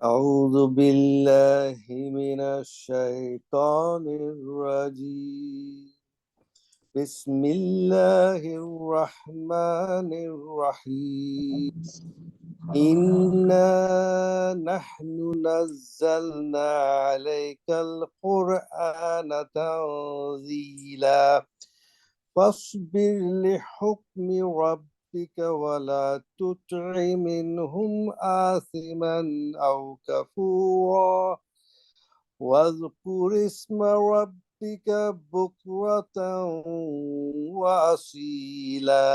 أعوذ بالله من الشيطان الرجيم. بسم الله الرحمن الرحيم. إنا نحن نزلنا عليك القرآن تنزيلا فاصبر لحكم ربك ولا تطع منهم آثما أو كفورا واذكر اسم ربك بكرة وأصيلا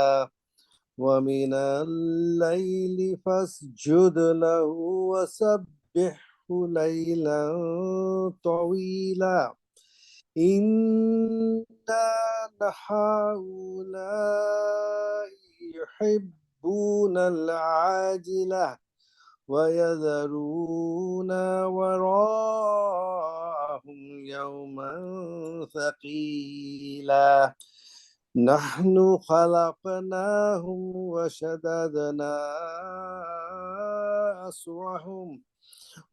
ومن الليل فاسجد له وسبحه ليلا طويلا إن هؤلاء يحبون العاجلة ويذرون وراءهم يوما ثقيلا نحن خلقناهم وشددنا أسرهم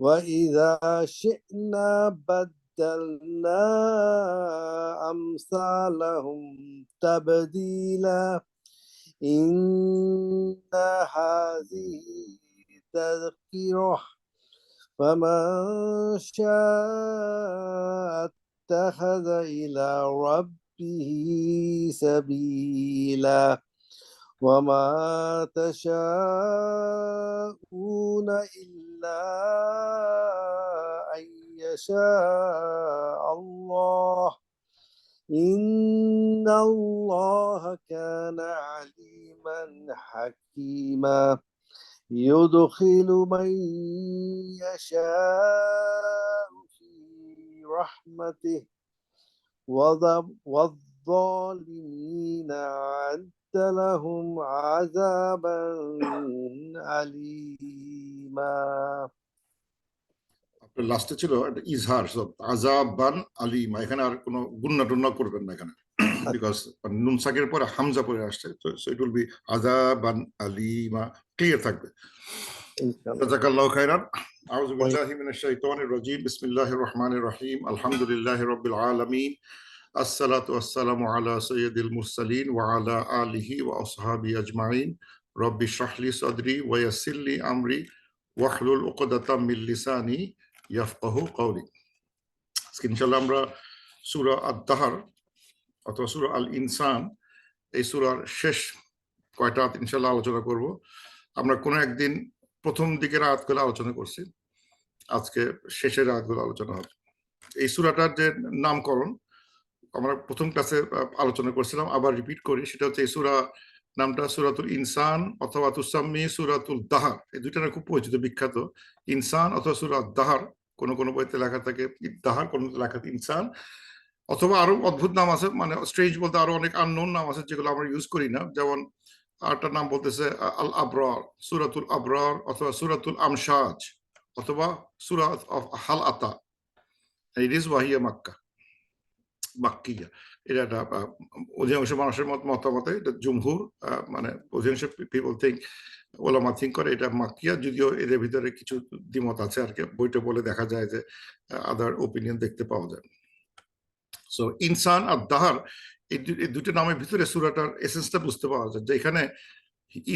وإذا شئنا بدلنا أمثالهم تبديلا إن هذه تذكرة فمن شاء اتخذ إلى ربه سبيلا وما تشاءون إلا أن يشاء الله إن الله كان عليما حكيما يدخل من يشاء في رحمته والظالمين أعد لهم عذابا أليما লাস্টে ছিল একটা ইজহার আযাবান আলিমা, এখানে আর কোনো গুন্না টুন্না করবেন না এখানে, বিকজ নুন সাকের পরে হামজা পরে আসছে, তো it will be আযাবান Alima, clear থাকবে। জাযাকাল্লাহু খাইরান। আউযু বিল্লাহি মিনাশ শাইতানির রাজীম। বিসমিল্লাহির রহমানির রহিম। আলহামদুলিল্লাহি রাব্বিল আলামিন। আসসালাতু ওয়াসসালামু আলা সাইয়্যিদিল মুরসালিন ওয়া আলা আলিহি ওয়া আসহাবিহি আজমাইন। রব্বি ইশরাহ লি সাদরি ওয়া ইয়াসসির লি আমরি ওয়াহলুল উকদাতাম মিন লিসানি ইয়াফকাহু কওলি। আজকে ইনশাআল্লাহ আমরা সূরা আদ-দাহর অথবা সূরা আল ইনসান, এই সূরার শেষ কয়টা আয়াত ইনশাআল্লাহ আলোচনা করব। আমরা কোনো একদিন প্রথম দিকের আয়াতগুলো আলোচনা করছি, আজকে শেষের আয়াতগুলো আলোচনা হবে। এই সূরাটার যে নামকরণ আমরা প্রথম ক্লাসে আলোচনা করছিলাম, আবার রিপিট করি, সেটা হচ্ছে এই সূরা নামটা সূরাতুল ইনসান অথবা তুসাম্মি সূরাতুল দাহর। এই দুইটা না খুব পরিচিত, বিখ্যাত। ইনসান অথবা সূরা দাহর, কোনো বইতে লেখা থাকে দাহর, কোনো লেখা থাকে ইনসান, অথবা আরো অদ্ভুত নাম আছে, মানে স্ট্রেঞ্জ বলতে আরো অনেক আননোন নাম আছে যেগুলো আমরা ইউজ করি না। যেমন আরেকটা নাম বলতেছে আল আবরার, সূরাতুল আবরার, অথবা সূরাতুল আমশাজ, অথবা সূরা অফ হাল আতা। It is ওয়াহিয়া Mecca, মাক্কিয়া। এটা একটা অধিকাংশ মানুষের মতামতে, এটা জুমহুর, মানে অধিকাংশ পিপল থিঙ্ক, ওলামা থিঙ্ক করে এটা মাক্কিয়া, যদিও এদের ভিতরে কিছু দ্বিমত আছে আর কি। বইটা বলে দেখা যায় যে আদার ওপিনিয়ন দেখতে পাওয়া যায়। সো ইনসান আর দাহার, এই দুটো নামের ভিতরে সূরাটার এসেন্সটা বুঝতে পাওয়া যায়, যে এখানে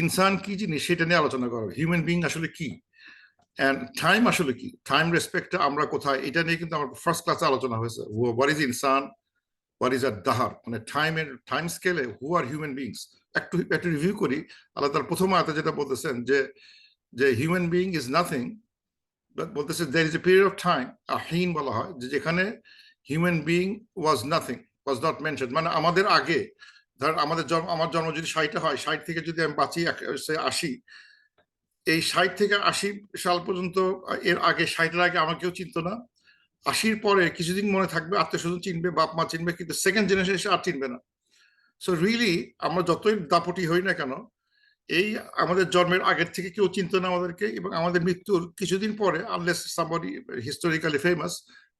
ইনসান কি জিনিস সেটা নিয়ে আলোচনা করা, হিউম্যান বিং আসলে কি, এন্ড টাইম আসলে কি, টাইম রেসপেক্টে আমরা কোথায়, এটা নিয়ে কিন্তু আমার ফার্স্ট ক্লাসে আলোচনা হয়েছে। হোয়াট ইজ ইনসান, হোয়াট ইজ আদ দাহার, মানে টাইম স্কেলে হু আর হিউম্যান বিংস। একটু রিভিউ করি। আল্লাহ তাআলা প্রথম আয়াতে যেটা বলতেছেন যে হিউম্যান বিং ইজ নাথিং, বলতেছে there is a period of time, হিন বলা হয়, যে যেখানে human being was nothing, was not mention. মানে আমাদের আগে, ধর আমার জন্ম যদি 60 হয়, 60 থেকে যদি আমি বাঁচি 80, এই 60 থেকে 80 সাল পর্যন্ত, এর আগে 60-এর আগে আমার কেউ চিনতো না। 80-র পরে কিছুদিন মনে থাকবে, আত্মীয় স্বজন চিনবে, বাপ মা চিনবে, কিন্তু সেকেন্ড জেনারেশন এসে আর চিনবে না। সো রিয়েলি আমরা যতই দাপটি হই না কেন, এই আমাদের জন্মের আগের থেকে কেউ চিনতো না আমাদেরকে, এবং আমাদের মৃত্যুর কিছুদিন পরে, আনলেস সামবডি হিস্টোরিক্যালি ফেমাস,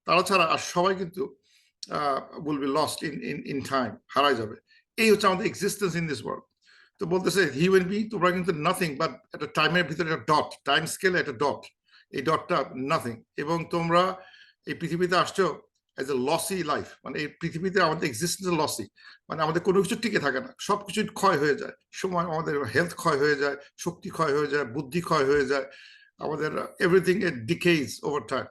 তারা ছাড়া আর সবাই কিন্তু will be lost in time, হারায় যাবে। এই হচ্ছে আমাদের এক্সিস্টেন্স ইন দিস ওয়ার্ল্ড। তো বলতেছে হিউম্যান বিং তোমরা কিন্তু নাথিং বাট একটা টাইমের ভিতরে একটা ডট, টাইম স্কেলে একটা ডট। এই ডটটা নাথিং। এবং তোমরা এই পৃথিবীতে আসছো এজ এ লসি লাইফ, মানে এই পৃথিবীতে আমাদের এক্সিস্টেন্স লসি, মানে আমাদের কোনো কিছু টিকে থাকে না, সবকিছু ক্ষয় হয়ে যায়, সময় আমাদের হেলথ ক্ষয় হয়ে যায়, শক্তি ক্ষয় হয়ে যায়, বুদ্ধি ক্ষয় হয়ে যায়, আমাদের এভরিথিং এ ডিকেইজ ওভার টাইম।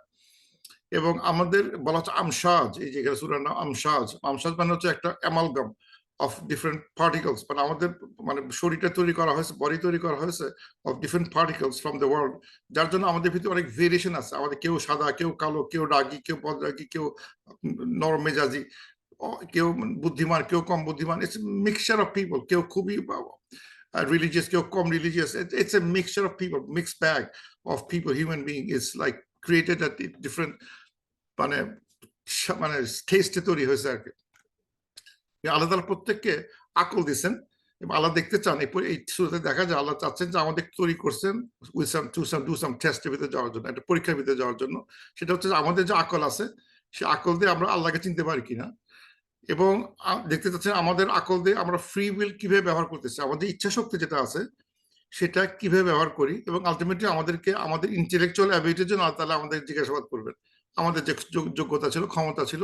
এবং আমাদের বলা হচ্ছে আমসাজ, এই যে সূরার নাম আমসাজ, আমসাজ মানে হচ্ছে একটা অ্যামালগাম অফ ডিফারেন্ট পার্টিকলস, মানে আমাদের মানে শরীরটা তৈরি করা হয়েছে, বডি তৈরি করা হয়েছে of different particles from the world, যার জন্য আমাদের ভিতরে অনেক ভেরিয়েশন আছে। আমাদের কেউ সাদা, কেউ কালো, কেউ রাগী, কেউ বদরাগী, কেউ নরম মেজাজি, কেউ বুদ্ধিমান, কেউ কম বুদ্ধিমান। ইটস মিক্সচার অফ পিপল, কেউ খুবই religious, কেউ কম religious. It's a mixture of people, mixed bag of people. Human being is like created at different মানে মানে টেস্টে তৈরি হয়েছে আর কি। আল্লাহ তাআলা প্রত্যেককে আকল দিয়েছেন এবং আল্লাহ দেখতে চান, এই সূরাতে দেখা যায় আল্লাহ চাচ্ছেন যে আমাদের তৈরি করছেন with some to some do some টেস্টের ভিতরে যাওয়ার জন্য, একটা পরীক্ষার ভিতরে যাওয়ার জন্য। সেটা হচ্ছে আমাদের যে আকল আছে, সে আকল দিয়ে আমরা আল্লাহকে চিনতে পারি কিনা, এবং দেখতে চাচ্ছেন আমাদের আকল দিয়ে আমরা ফ্রি উইল কিভাবে ব্যবহার করতেছি, আমাদের ইচ্ছা শক্তি যেটা আছে সেটা কিভাবে ব্যবহার করি, এবং আলটিমেটলি আমাদেরকে আমাদের ইন্টেলেকচুয়াল অ্যাবিলিটির জন্য আল্লাহ তাআলা আমাদের জিজ্ঞাসাবাদ করবেন। আমাদের যে যোগ্যতা ছিল, ক্ষমতা ছিল,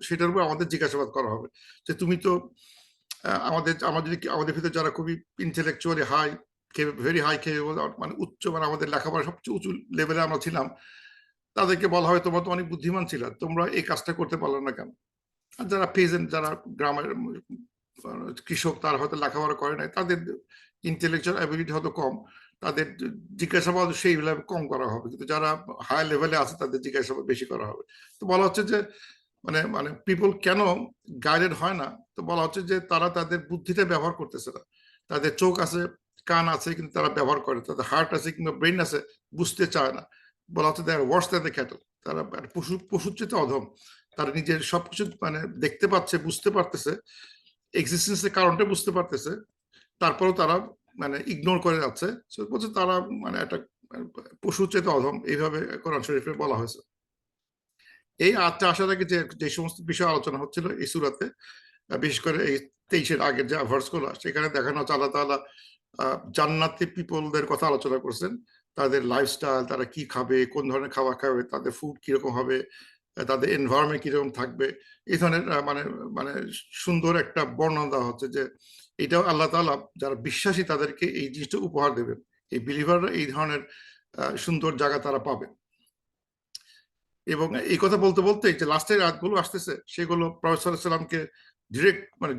সেটার উপর আমাদের জিজ্ঞাসাবাদ করা হবে যে তুমি তো আমাদের ভিতরে যারা খুবই intellectually high, very high capable, মানে উচ্চ, মানে আমাদের লেখাপড়া সবচেয়ে উঁচু লেভেলে আমরা ছিলাম, তাদেরকে বলা হয় তোমরা তো অনেক বুদ্ধিমান ছিল, তোমরা এই কাজটা করতে পারলো না কেন? আর যারা পেজেন্ট, যারা গ্রামের কৃষক, তারা হয়তো লেখাপড়া করে নাই, তাদের ইন্টেলেকচুয়াল অ্যাবিলিটি হয়তো কম, তাদের জিজ্ঞাসাবাদ সেই লেভেলে কম করা হবে। কিন্তু যারা হাই লেভেলে আছে তাদের জিজ্ঞাসাবাদ বেশি করা হবে। তো বলা হচ্ছে যে মানে মানে পিপল কেন গাইডেড হয় না? তো বলা হচ্ছে যে তারা তাদের বুদ্ধিটা ব্যবহার করতেছে না। তাদের চোখ আছে, কান আছে, কিন্তু তারা ব্যবহার করে, তাদের হার্ট আছে কিংবা ব্রেন আছে, বুঝতে চায় না। বলা হচ্ছে তারা ওয়ার্স দ্যান দ্য ক্যাটল, তারা পশুর চেয়ে অধম। তারা নিজের সবকিছু মানে দেখতে পাচ্ছে, বুঝতে পারতেছে, এক্সিস্টেন্সের কারণটা বুঝতে পারতেছে, তারপরেও তারা মানে ইগনোর করে যাচ্ছে। বলছে তারা মানে একটা পশুর চেয়ে অধম, এইভাবে কোরআন শরীফে বলা হয়েছে। এই আয়াতটা আসার আগে যে সমস্ত বিষয় আলোচনা হচ্ছিল এই সূরাতে, বিশেষ করে এই 23-এর আগের যে ভার্সগুলো, সেখানে দেখানো হচ্ছে আল্লাহ তাআলা জান্নাতি পিপলদের কথা আলোচনা করছেন, তাদের লাইফস্টাইল, তারা কি খাবে, কোন ধরনের খাবার খাবে, তাদের ফুড কিরকম হবে, তাদের এনভায়রনমেন্ট কিরকম থাকবে, এই ধরনের মানে মানে সুন্দর একটা বর্ণনা দেওয়া হচ্ছে যে এটাও আল্লাহ তাআলা যারা বিশ্বাসী তাদেরকে এই জিনিসটা উপহার দেবেন। এই বিলিভাররা এই ধরনের সুন্দর জায়গা তারা পাবে। এবং এই কথা বলতে বলতে যে লাস্টের আয়াতগুলো আসতেছে, সেগুলো প্রফেসর সাল্লাল্লাহু আলাইহি ওয়াসাল্লামকে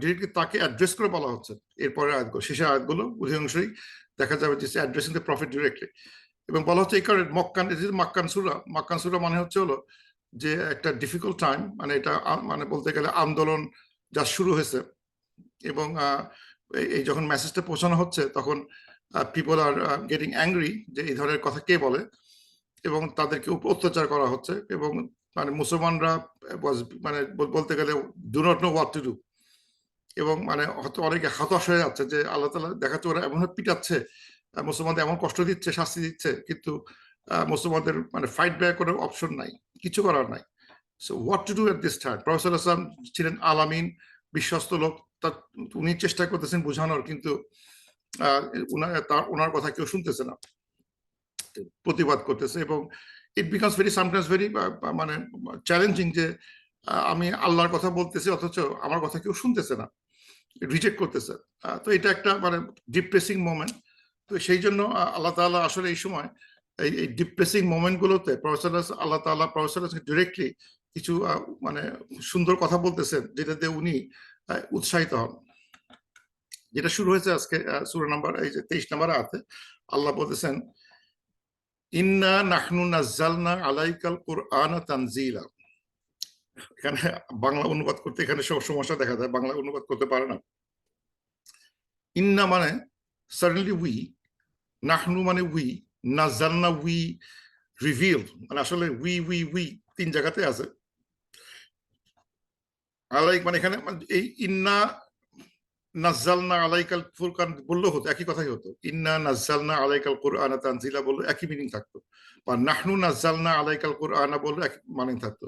ডিরেক্টলি তাকে অ্যাড্রেস করে বলা হচ্ছে। এরপরে আয়াতগুলো, শেষের আয়াতগুলো অধিকাংশই দেখা যাবে যে অ্যাড্রেসিং দ্য প্রফেট ডিরেক্টলি। এবং বলা হচ্ছে এই কারণে মাক্কান সূরা মানে হচ্ছে হলো যে একটা ডিফিকাল্ট টাইম, মানে এটা মানে বলতে গেলে আন্দোলন যা শুরু হয়েছে, এবং এই যখন মেসেজটা পৌঁছানো হচ্ছে তখন পিপল আর গেটিং অ্যাংরি যে এই ধরনের কথা কে বলে, এবং তাদেরকে অত্যাচার করা হচ্ছে, এবং মানে মুসলমানরা মানে বলতে গেলে do not know what to do, এবং মানে হয়তো অনেকে হতাশ হয়ে যাচ্ছে যে আল্লাহ তাআলা দেখাচ্ছে ওরা এমন পিটাচ্ছে, মুসলমানদের এমন কষ্ট দিচ্ছে, শাস্তি দিচ্ছে, কিন্তু মুসলমানদের মানে ফাইট ব্যাক করার অপশন নাই, কিছু করার নাই। So what to do at this time? Professor সাল্লাল্লাহু আলাইহি ওয়াসাল্লাম ছিলেন আলামিন, বিশ্বস্ত লোক, উনি চেষ্টা করতেছেন বোঝানোর, কিন্তু ওনার কথা কেউ শুনতেছে না, প্রতিবাদ করতেছে। এবং ইট বিকামস সামটাইমস ভেরি মানে চ্যালেঞ্জিং যে আমি আল্লাহর কথা বলতেছি অথচ আমার কথা কেউ শুনতেছে না, রিজেক্ট করতেছে। তো এটা একটা মানে ডিপ্রেসিং মোমেন্ট। তো সেই জন্য আল্লাহ তাআলা আসলে এই সময় এই ডিপ্রেসিং মোমেন্ট গুলোতে আল্লাহ তাআলা প্রফেসর ডিরেক্টলি কিছু মানে সুন্দর কথা বলতেছেন, যেটাতে উনি উৎসাহিত হন। যেটা শুরু হয়েছে আজকে সূরা নাম্বার এই যে 23 নম্বর আয়াতে আল্লাহ বলতেছেন, ইন্না নাহনু নাজ্জালনা আলাইকাল কুরআনা তানজিলা। এখানে বাংলা অনুবাদ করতে এখানে সব সমস্যা দেখা যায়, বাংলা অনুবাদ করতে পারে না। ইন্না মানে সার্টেনলি উই, নাহনু মানে উই, নাজ্জালনা উই রিভিল, মানে আসলে উই তিন জায়গাতে আছে। আলাইক মানে এখানে এই ইন্না নাজ্জালনা আলাইকাল ফুরকান বললেও হতো, একই কথাই হতো। ইন্না নাজ্জালনা আলাইকাল কুরআনা তানজিলা বললে একই মিনিং থাকতো, বা নাহনু নাজ্জালনা আলাইকাল কুরআনা বললে এক মিনিং থাকতো।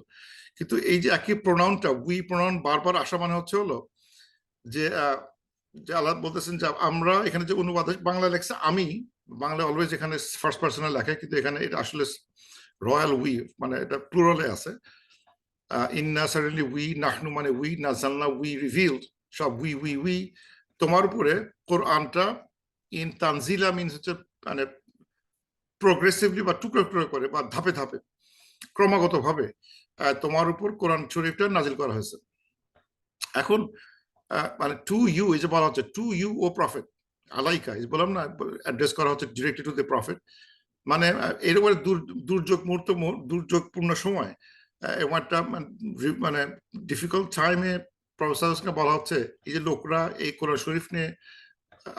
কিন্তু এই যে একই প্রোনাউনটা, উই প্রোনাউন বারবার আসা মানে হচ্ছে হলো যে আল্লাহ বলতেছেন যে আমরা এখানে যে অনুবাদ বাংলা লেখছে আমি, বাংলা অলওয়েজ এখানে ফার্স্ট পার্সনে লেখে, কিন্তু এখানে এটা আসলে রয়্যাল উই, মানে এটা প্লুরালে আছে। ইন্না সাডেনলি উই, নাহনু মানে উই, নাযালনা উই রিভিলড, সব উই তোমার উপরে কোরআনটা, ইন তানজিলা মিনস হচ্ছে মানে প্রোগ্রেসিভলি বা টুকরো টুকরো করে বা ধাপে ধাপে ক্রমাগতভাবে তোমার উপর কোরআন শরীফটা নাজিল করা হয়েছে। এখন মানে টু ইউ, এই যে বলা হচ্ছে টু ইউ ও প্রফেট আলাইকা, এই বললাম না, অ্যাড্রেস করা হচ্ছে ডিরেক্টলি টু দ্য প্রফেট, মানে এরকম দুর্যোগ মুহূর্ত, দুর্যোগপূর্ণ সময় এবং একটা মানে ডিফিকাল্ট টাইমে প্রফেসরকে বলা হচ্ছে এই যে লোকরা এই কোরআন শরীফ নিয়ে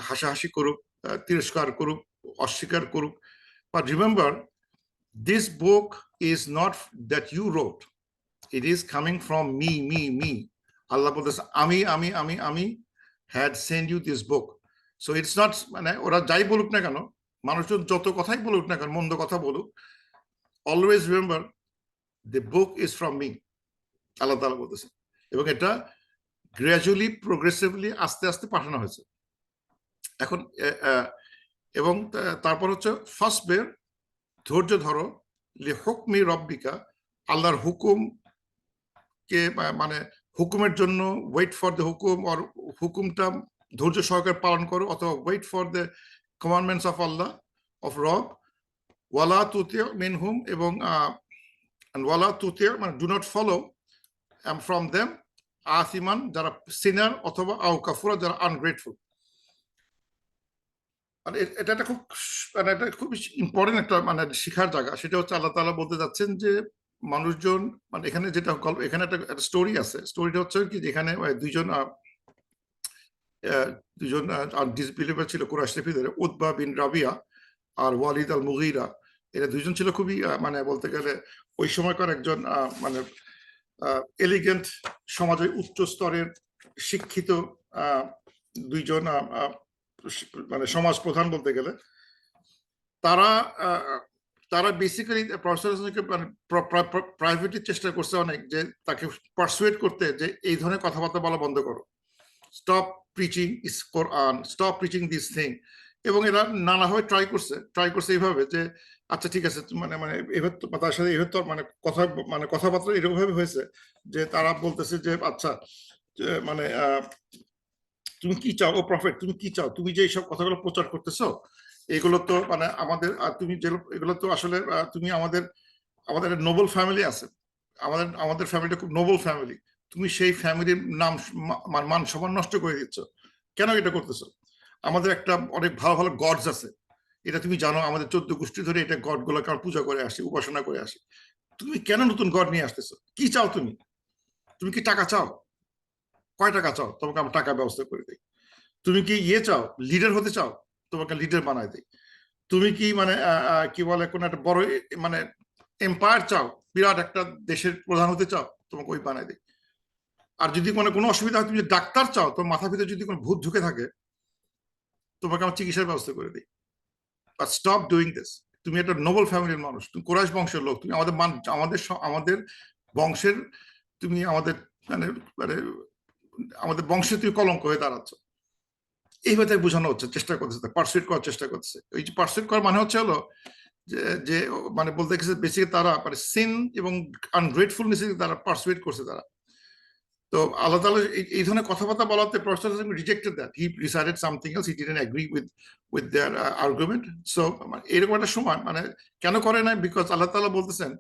হাসাহাসি করুক, তিরস্কার করুক, অস্বীকার করুক, but remember this book is not that you wrote, it is coming from me. Allah বলতেছে আমি had sent you this book, so it's not মানে ওরা যাই বলুক না কেন, মানুষজন যত কথাই বলুক না কেন, মন্দ কথা বলুক, always remember the book is from me, আল্লাহ তাআলা বলতেছে। এবং এটা গ্র্যাজুয়ালি প্রোগ্রেসিভলি আস্তে আস্তে পাঠানো হয়েছে। এখন এবং তারপর হচ্ছে ফার্স্ট বের ধৈর্য ধরো, লিহুকমি রব্বিকা, আল্লাহর হুকুম কে মানে হুকুমের জন্য ওয়েট ফর দ্য হুকুম, আর হুকুমটা ধৈর্য সহকারে পালন করো, অথবা wait for the commandments of Allah of রব, ওয়ালা তুতিউ মিনহুম, এবং ওয়ালা তুতিউ মানে do not follow from them আসিমান, যারা সিনার, অথবা আও কাফুরা, যারা আনগ্রেটফুল। মানে এটা একটা খুব মানে এটা খুব ইম্পর্টেন্ট একটা মানে শিখার জায়গা। সেটা হচ্ছে আল্লাহ তাআলা বলতে যাচ্ছেন যে মানুষজন, মানে এখানে যেটা গল্প, এখানে একটা স্টোরি আছে। স্টোরিটা হচ্ছে কি, যেখানে দুইজন ডিসবিলিভার ছিল কুরাইশদের ভিতরে, উতবা বিন রাবিয়া আর ওয়ালিদ আল মুগীরা। এরা দুইজন ছিল খুবই মানে বলতে গেলে ওই সময়কার একজন মানে এলিগেন্ট সমাজের উচ্চ স্তরের শিক্ষিত দুইজন মানে সমাজ প্রধান বলতে গেলে। তারা তারা বেসিক্যালি প্রফেসরকে মানে প্রাইভেটলি চেষ্টা করছে অনেক, যে তাকে পারসুয়েট করতে যে এই ধরনের কথাবার্তা বলা বন্ধ করো, stop preaching is Quran, stop preaching this thing. এবং এরা নানাভাবে ট্রাই করছে এইভাবে যে আচ্ছা ঠিক আছে, মানে মানে এবার তার সাথে এবার তো মানে কথাবার্তা এরকম ভাবে হয়েছে যে তারা বলতেছে যে আচ্ছা মানে তুমি কি চাও ও প্রফেট, তুমি কি চাও, তুমি যে এইসব কথাগুলো প্রচার করতেছো এগুলো তো মানে আমাদের, তুমি যে এগুলো তো আসলে তুমি আমাদের নোবেল ফ্যামিলি আছে, আমাদের ফ্যামিলিটা খুব নোবেল ফ্যামিলি, তুমি সেই ফ্যামিলির নাম মান সম্মান নষ্ট করে দিচ্ছ, কেন এটা করতেছো? আমাদের একটা অনেক ভালো ভালো গডস আছে, এটা তুমি জানো, আমাদের 14 গোষ্ঠী ধরে এটা গড গুলোকে আমরা পূজা করে আসি, উপাসনা করে আসি। তুমি কেন নতুন গড নিয়ে আসতেছো? কি চাও তুমি? তুমি কি টাকা চাও? কয় টাকা চাও? তোমাকে আমরা টাকা ব্যবস্থা করে দিই। তুমি কি চাও, লিডার হতে চাও? তোমাকে লিডার বানায় দিই। তুমি কি মানে কি বলে কোন একটা বড় মানে এম্পায়ার চাও, বিরাট একটা দেশের প্রধান হতে চাও? তোমাকে ওই বানায় দিই। আর যদি কোনো অসুবিধা হয়, তুমি যদি ডাক্তার চাও, তোমার মাথার ভিতরে যদি কোনো ভূত ঢুকে থাকে, তোমাকে আমার চিকিৎসার ব্যবস্থা করে দিই। But stop doing this. তুমি একটা নোবেল ফ্যামিলির মানুষ, তুমি কোরাইশ বংশের লোক, তুমি আমাদের বংশের, তুমি আমাদের মানে মানে আমাদের বংশে তুমি কলঙ্ক হয়ে দাঁড়াচ্ছ। এইভাবে বোঝানো হচ্ছে, চেষ্টা করতেছে, পারসুয়েট করার চেষ্টা করতেছে। এই যে পারসুয়েট করার মানে হচ্ছে হলো যে মানে বলতে গেছে বেসিক্যালি তারা মানে সিন এবং আনগ্রেটফুলনেস তারা পারসুয়েট করছে তারা। তো আল্লাহ তাআলা এই ধরনের কথাবার্তা বলাতে professor rejected that, he decided something else, he didn't agree with their argument. So এরকম একটা সময় মানে কেন করে না, বিকজ আল্লাহ তাআলা বলতেছেন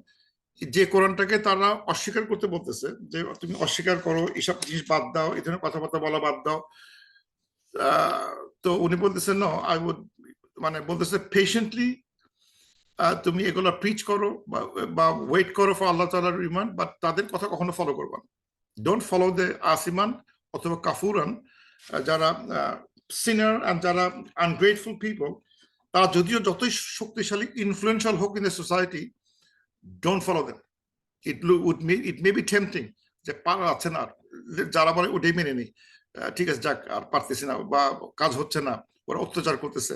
যে কোরআনটাকে তারা অস্বীকার করতে বলতেছে, যে তুমি অস্বীকার করো, এইসব জিনিস বাদ দাও, এই ধরনের কথাবার্তা বলা বাদ দাও। তো উনি বলতেছেন নো, আই উড মানে বলতেছে পেশেন্টলি তুমি এগুলো প্রিচ করো বা ওয়েট করো ফর আল্লাহ তাআলার রিমান্ড, বাট তাদের কথা কখনো ফলো করবা না। ডোন্ট ফলো দ্য আসিমান অথবা কাফুরান, যারা সিনার অ্যান্ড যারা আনগ্রেটফুল পিপল, তারা যদিও যতই শক্তিশালী ইনফ্লুয়েন্সিয়াল হোক in the society, don't follow them. It may be tempting, যে পারা আছে না, যারা বলে ওটাই মেনে নেই, ঠিক আছে যাক আর পারতেছি না, বা কাজ হচ্ছে না, ওরা অত্যাচার করতেছে,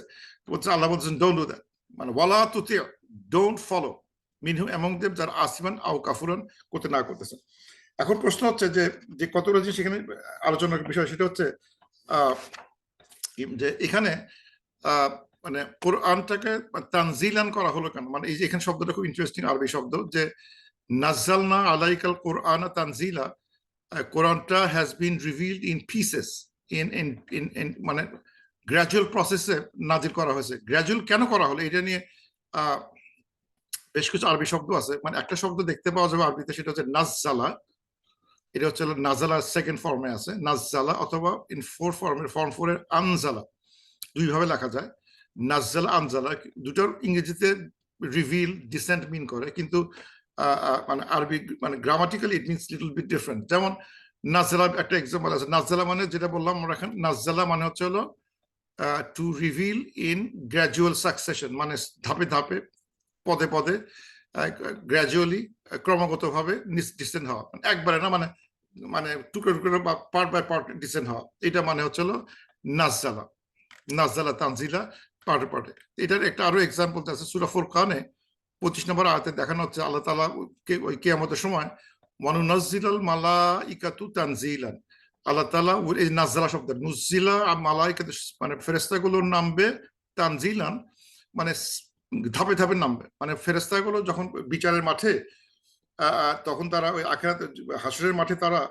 আল্লাহ বলছেন ডোন্ট ডু দ্যাট, মানে ওয়ালা তুতি, ডোন্ট ফলো মিনহুম এমং দেম, যারা আসিমান আও কাফুরান করতে না করতেছে। এখন প্রশ্ন হচ্ছে যে কতগুলো জিনিস এখানে আলোচনার বিষয়, সেটা হচ্ছে যে এখানে মানে কোরআনটাকে তানজিলান করা হলো কেন, মানে এই যে এখানে শব্দটা খুব ইন্টারেস্টিং আরবি শব্দ, যে নাজ্জালনা আলাইকাল কোরআন তানজিলা, কোরআনটা has been revealed in pieces, in মানে গ্র্যাজুয়াল প্রসেসে নাজিল করা হয়েছে। গ্র্যাজুয়াল কেন করা হলো এটা নিয়ে বেশ কিছু আরবি শব্দ আছে। মানে একটা শব্দ দেখতে পাওয়া যাবে আরবিতে, সেটা হচ্ছে নাজ্জালা। এটা হচ্ছে নাজালা সেকেন্ড ফর্মে আছে নাজ্জালা, অথবা ইন ফর্ম 4 এর আনজালা, দুই ভাবে লেখা যায় নাজ্জালা আনজালা। দুটোর ইংরেজিতে রিভিল ডিসেন্ট মিন করে, কিন্তু মানে আরবি মানে grammatically it means little bit different. যেমন নাজ্জালা একটা এক্সাম্পল আছে। নাজ্জালা মানে যেটা বললাম আমরা এখন, নাজ্জালা মানে হচ্ছে হলো two reveal in gradual succession, মানে ধাপে ধাপে পদে পদে গ্র্যাজুয়ালি ক্রমাগতভাবে ডিসেন্ট হওয়া, একবারে না, মানে মানে টুকরো টুকরো বা পার্ট বাই পার্ট ডিসেন্ট হওয়া। এটা মানে হচ্ছে হলো নাজ্জালা, নাজ্জালা তানজিলা, পার্টে পার্টে। এটার একটা আরো এক্সাম্পল আছে সূরা ফুরকানে 25 নম্বর আয়াতে দেখানো হচ্ছে আল্লাহ তাআলা ওই কিয়ামতের সময় ওয়ানুনাজ্জিলাল মালাইকাতু তানজিলান, আল্লাহ তাআলা এই নাজ্জালা শব্দ নুজ্জিলা মালাইকাতু মানে ফেরেশতাগুলো নামবে, তানজিলান মানে ধাপে ধাপে নামবে। মানে ফেরেশতাগুলো যখন বিচারের মাঠে তখন তারা ওই আখিরাত হাসরের মাঠে তারা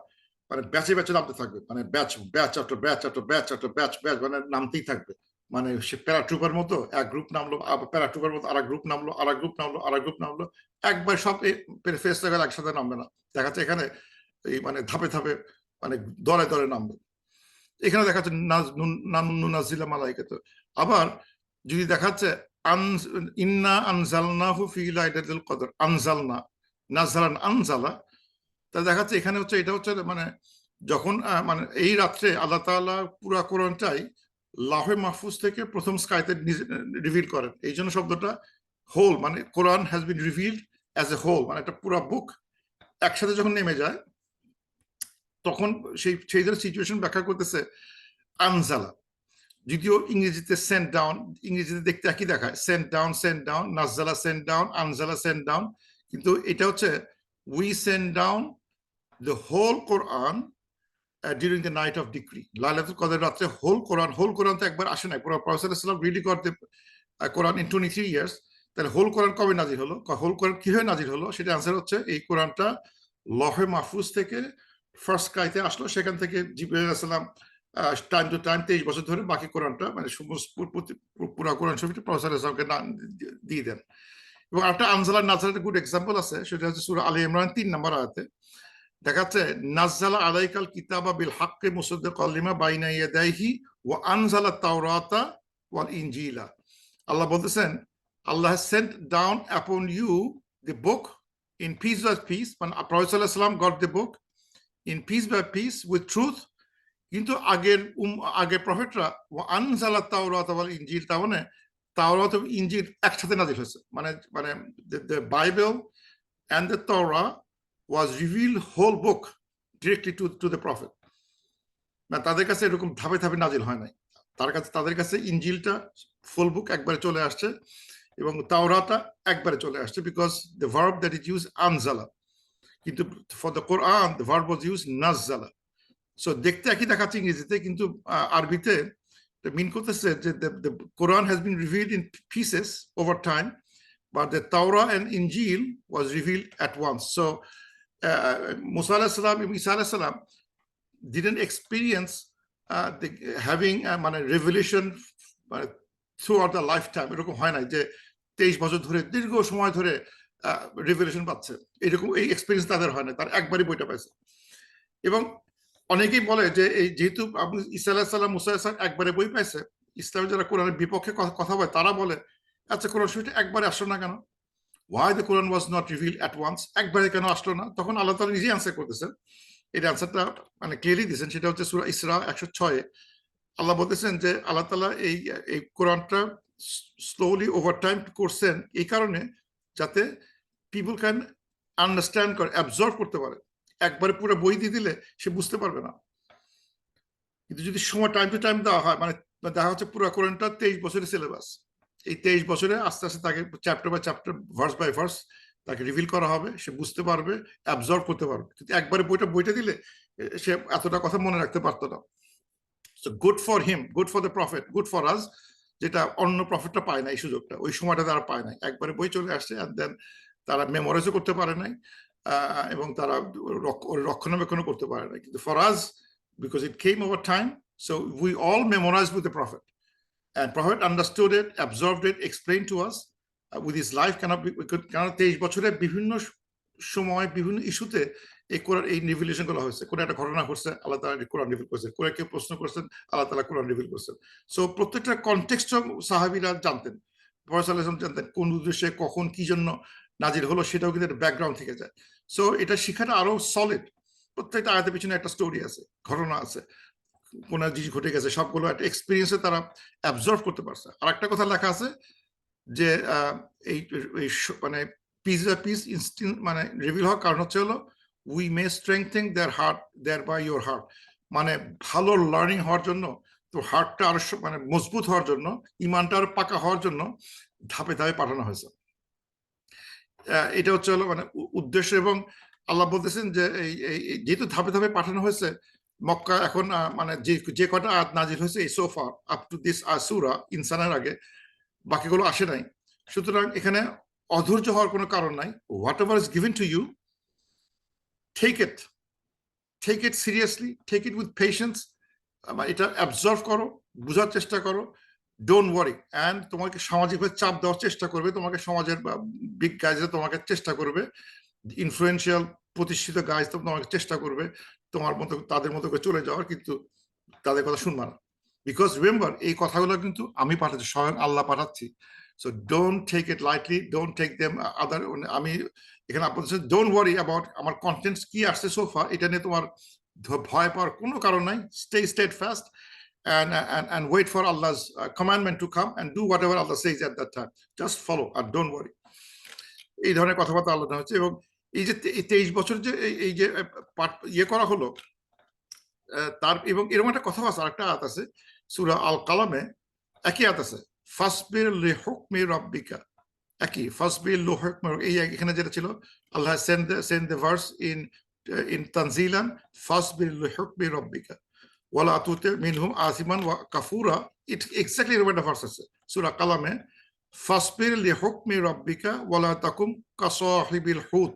মানে ব্যাচে ব্যাচে নামতে থাকবে, মানে batch batch after batch after batch after batch batch, মানে নামতেই থাকবে। মানে সে প্যারাট্রুপার মতো এক গ্রুপ নামলো, প্যারাট্রুপার মতো আর এক গ্রুপ নামলো, আর এক গ্রুপ নামলো, আর এক গ্রুপ নামলো, একবার সব ফেরেশতাগুলো একসাথে নামবে না। দেখা যাচ্ছে এখানে এই মানে ধাপে ধাপে মানে দলে দলে নামবে। এখানে দেখা যাচ্ছে নুনাজ্জিলা মালাইকাতু। আবার যদি দেখা যাচ্ছে ইন্না আনজালনাহু ফি লাইলাতুল কদর, আনজালনা নাজজালান আনজালা, তা দেখা যাচ্ছে এখানে হচ্ছে এটা হচ্ছে মানে যখন মানে এই রাত্রে আল্লাহ তাআলা পুরো কোরআনটাই লাহে মাহফুজ থেকে প্রথম স্কাইতে রিভিল করেন। এই জন্য শব্দটা হোল, মানে Quran has been revealed as a whole, মানে একটা পুরো বুক একসাথে যখন নেমে যায় তখন সেই ধরনের সিচুয়েশন ব্যাখ্যা করতেছে আনজালা। যদিও ইংরেজিতে সেন্ট ডাউন, ইংরেজিতে দেখতে একই দেখায়, সেন্ট ডাউন, নাজ্জালা সেন্ট ডাউন, আনজালা সেন্ট ডাউন, কিন্তু এটা হচ্ছে we sent down the whole Quran during the night of decree. লাইলাতুল কদর রাতে হোল কোরআন তো একবার আসে নাই। পুরো প্রফেসর সাল্লাল্লাহু আলাইহি ওয়াসাল্লাম really got the Quran in 23 years. তাহলে হোল কোরআন কবে নাজিল হলো, হোল কোরআন কিভাবে নাজিল হলো, সেটা আনসার হচ্ছে এই কোরআনটা লহে মাহফুজ থেকে ফার্স্ট কাইতে আসলো, সেখান থেকে জিবরাইল আলাইহিস সালাম টাইম টু টাইম 23 বছর ধরে বাকি কোরআনটা মানে পুরো কোরআন শরীফটা প্রফেসর সাল্লাল্লাহু আলাইহি ওয়াসাল্লামকে দিয়ে দেন। এবং একটা আনজালা নাজজালার গুড এক্সাম্পল আছে, সেটা হচ্ছে সূরা আলে ইমরান 3 নম্বর আয়াতে দেখা যাচ্ছে নাজ্জালা আলাইকাল কিতাবা বিল হাক্কি মুসাদ্দিকাল লিমা বাইনা ইয়াদাইহি ওয়া আনজালা তাওরাতা ওয়াল ইনজিলা। আল্লাহ বলতেছেন আল্লাহ has sent down upon you the book in piece by piece, মানে প্রফেট সাল্লাল্লাহু আলাইহি ওয়াসাল্লাম got the book in piece by piece with truth, কিন্তু আগের প্রফেটরা ওয়া আনজালা তাওরাতা ওয়াল ইনজিল, তার মানে তাওরাত এবং ইনজিল একসাথে নাযিল হয়েছে। মানে মানে the Bible and the Torah was revealed whole book directly to the prophet. না তাদের কাছে এরকম ধাপে ধাপে নাজিল হয় নাই। তাদের কাছে ইনজিলটা ফুল বুক একবারে চলে আসছে এবং তাওরাতা একবারে চলে আসছে, because the verb that is used anzala, কিন্তু for the Quran the verb was used nazzala. So দেখতে একই দেখাচ্ছে ইংরেজিতে, কিন্তু আরবিতে মিন করতেছে যে the Quran has been revealed in pieces over time, but the Torah and Injil was revealed at once. So Musa alayhi salam and Isa alayhi salam didn't experience having মানে revelation throughout the lifetime. এরকম হয় না যে 23 বছর ধরে দীর্ঘ সময় ধরে রিভেলেশন পাচ্ছে, এরকম এই এক্সপেরিয়েন্স তাদের হয় না, তার একবারই বইটা পাইছে। এবং অনেকেই বলে যে এই যেহেতু আপনি ঈসা আলাইহিস সালাম মুসা আলাইহিস সালাম একবারে বই পাইছে, ইসলামে যারা কোরআনের বিপক্ষে কথা বলে তারা বলে আচ্ছা কোরআন শরীফটা একবারে আসলো না কেন, why the Quran was not revealed at once, একবারে কেন আসলো না? তখন আল্লাহ তাআলা নিজেই আনসার করতেছেন। এই আনসারটা মানে ক্লিয়ারলি দিয়েছেন, সেটা হচ্ছে সূরা ইসরা 106 আল্লাহ বলতেছেন যে আল্লাহ তাআলা এই কোরআনটা স্লোলি ওভার টাইম করছেন এই কারণে যাতে পিপল ক্যান আন্ডারস্ট্যান্ড করে, অ্যাবজর্ব করতে পারে। একবারে পুরো বই দিয়ে দিলে সে বুঝতে পারবে না, কিন্তু যদি সময় টাইম টু টাইম দেওয়া হয়, মানে দেখা হচ্ছে পুরো কোরআনটা 23 বছরের সিলেবাস, এই 23 বছরে আস্তে আস্তে তাকে chapter by chapter verse by verse তাকে রিভিল করা হবে, সে বুঝতে পারবে, অ্যাবজর্ব করতে পারবে। কিন্তু একবারে বইটা দিলে সে এতটা কথা মনে রাখতে পারতো না। So good for him, good for the prophet, good for us যেটা অন্য প্রফেটরা পায় না, এই সুযোগটা ওই সময়টা তারা পায় নাই, একবারে বই চলে আসছে, অ্যান্ড দেন তারা মেমোরাইজও করতে পারে নাই, এবং তারা রক্ষণাবেক্ষণও করতে পারে নাই। কিন্তু for us, because it came over time, so we all memorise with the prophet, and prophet understood it, absorbed it, explained to us with his life. কেন 23 বছরে বিভিন্ন সময় বিভিন্ন ইস্যুতে এই কোরআন, এই রিভিলেশন গুলো হয়েছে। কোন একটা ঘটনা ঘটছে, আল্লাহ তাআলা কোরআন রিভিল করেছেন, কোন কেউ প্রশ্ন করছেন, আল্লাহ তাআলা কোরআন রিভিল করেছেন। সো প্রত্যেকটা কনটেক্সট সাহাবীরা জানতেন, প্রফেসর সাল্লাল্লাহু আলাইহি ওয়াসাল্লাম জানতেন কোন উদ্দেশ্যে কখন কি জন্য নাজিল হলো, সেটাও কিন্তু ব্যাকগ্রাউন্ড থেকে যায়। সো এটা শিখাটা আরো সলিড। প্রত্যেকটা আয়াতের পিছনে একটা স্টোরি আছে, ঘটনা আছে, কোন জিনিস ঘটে গেছে, সবগুলো একটা এক্সপিরিয়েন্সে তারা অ্যাবজর্ভ করতে পারছে। আর একটা কথা লেখা আছে যে এই মানে পিস বাই পিস ইনস্টিংক্ট মানে রিভিল হওয়ার কারণ হচ্ছে হলো we may strengthen their heart their by your heart, মানে ভালো লার্নিং হওয়ার জন্য, তো হার্টটা আরো মানে মজবুত হওয়ার জন্য, ইমানটা আরো পাকা হওয়ার জন্য ধাপে ধাপে পাঠানো হয়েছে। এটা হচ্ছে হলো মানে উদ্দেশ্য। এবং আল্লাহ বলতেছেন যে এই যেহেতু ধাপে ধাপে পাঠানো হয়েছে, মক্কা এখন মানে যে কটা আয়াত নাজিল হয়েছে এই সোফা আপ টু দিস সূরা ইনসানের আগে, বাকিগুলো আসে নাই। সুতরাং এখানে অধৈর্য হওয়ার কোনো কারণ নাই। Whatever is given to you, take it seriously, take it with patience, এটা অ্যাবজর্ভ করো, বোঝার চেষ্টা করো, ডোন্ট ওয়ারি। অ্যান্ড তোমাকে সামাজিকভাবে চাপ দেওয়ার চেষ্টা করবে, তোমাকে সমাজের বিগ গাইজরা তোমাকে চেষ্টা করবে, ইনফ্লুয়েন্সিয়াল প্রতিষ্ঠিত গাইজ তোমাকে চেষ্টা করবে তোমার মতো তাদের মতো করে চলে যাওয়ার, কিন্তু তাদের কথা শুনবা না। বিকজ রিমেম্বার, এই কথাগুলো কিন্তু আমি পাঠাচ্ছি, স্বয়ং আল্লাহ পাঠাচ্ছি। So don't take it lightly, don't take them other. আমি এখানে আপনাদের ডোন্ট ওয়ারি অ্যাবাউট আমার কন্টেন্টস কি আসছে সোফা, এটা নিয়ে তোমার ভয় পাওয়ার কোনো কারণ নাই। Stay steadfast and wait for Allah's commandment to come and do whatever Allah says at that time. Just follow and don't worry. এই ধরনের কথাবার্তা আলোচনা হচ্ছে। এবং এই যে 23 বছর যে এই যে ইয়ে করা হলো, তার এবং এরকম একটা কথা আছে, আরেকটা আয়াত আছে সূরা আল কালামে, একই আয়াত আছে, ফাসবির লিহুকমি রাব্বিকা, একই ফাসবির লিহুকমি, এই এখানে যেটা ছিল আল্লাহ send the verse in তানজিলান, ফাসবির লিহুকমি রাব্বিকা ওয়ালা তুতি মিনহুম আসিমান ওয়া কাফুরা। ইট এক্স্যাক্টলি এরকম একটা ভার্স আছে সূরা কালামে, ফাসবির লিহুকমি রাব্বিকা ওয়ালা তাকুম কাসাহিবিল হুত।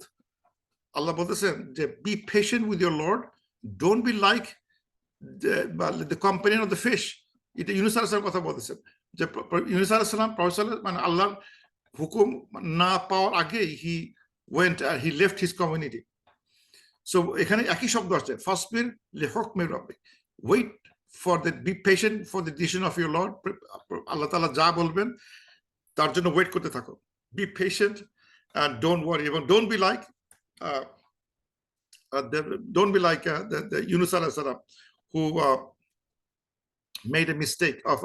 আল্লাহ বলতেছেন যে be patient with your Lord, don't be like the companion of the fish. এটা ইউনূস আলাইহিস সালামের কথা বলতেছেন, যে ইউনূস আলাইহিস সালাম মানে আল্লাহর হুকুম না পাওয়ার আগে he left his community. So এখানে একই শব্দ আসছে, ফাসবির লিহুকমি রাব্বিক, wait for the, be patient for the decision of your lord. আল্লাহ তাআলা যা বলবেন তার জন্য ওয়েট করতে থাকো, be patient and don't worry, এবং don't be like the Yunus alayhi salam, who made a mistake of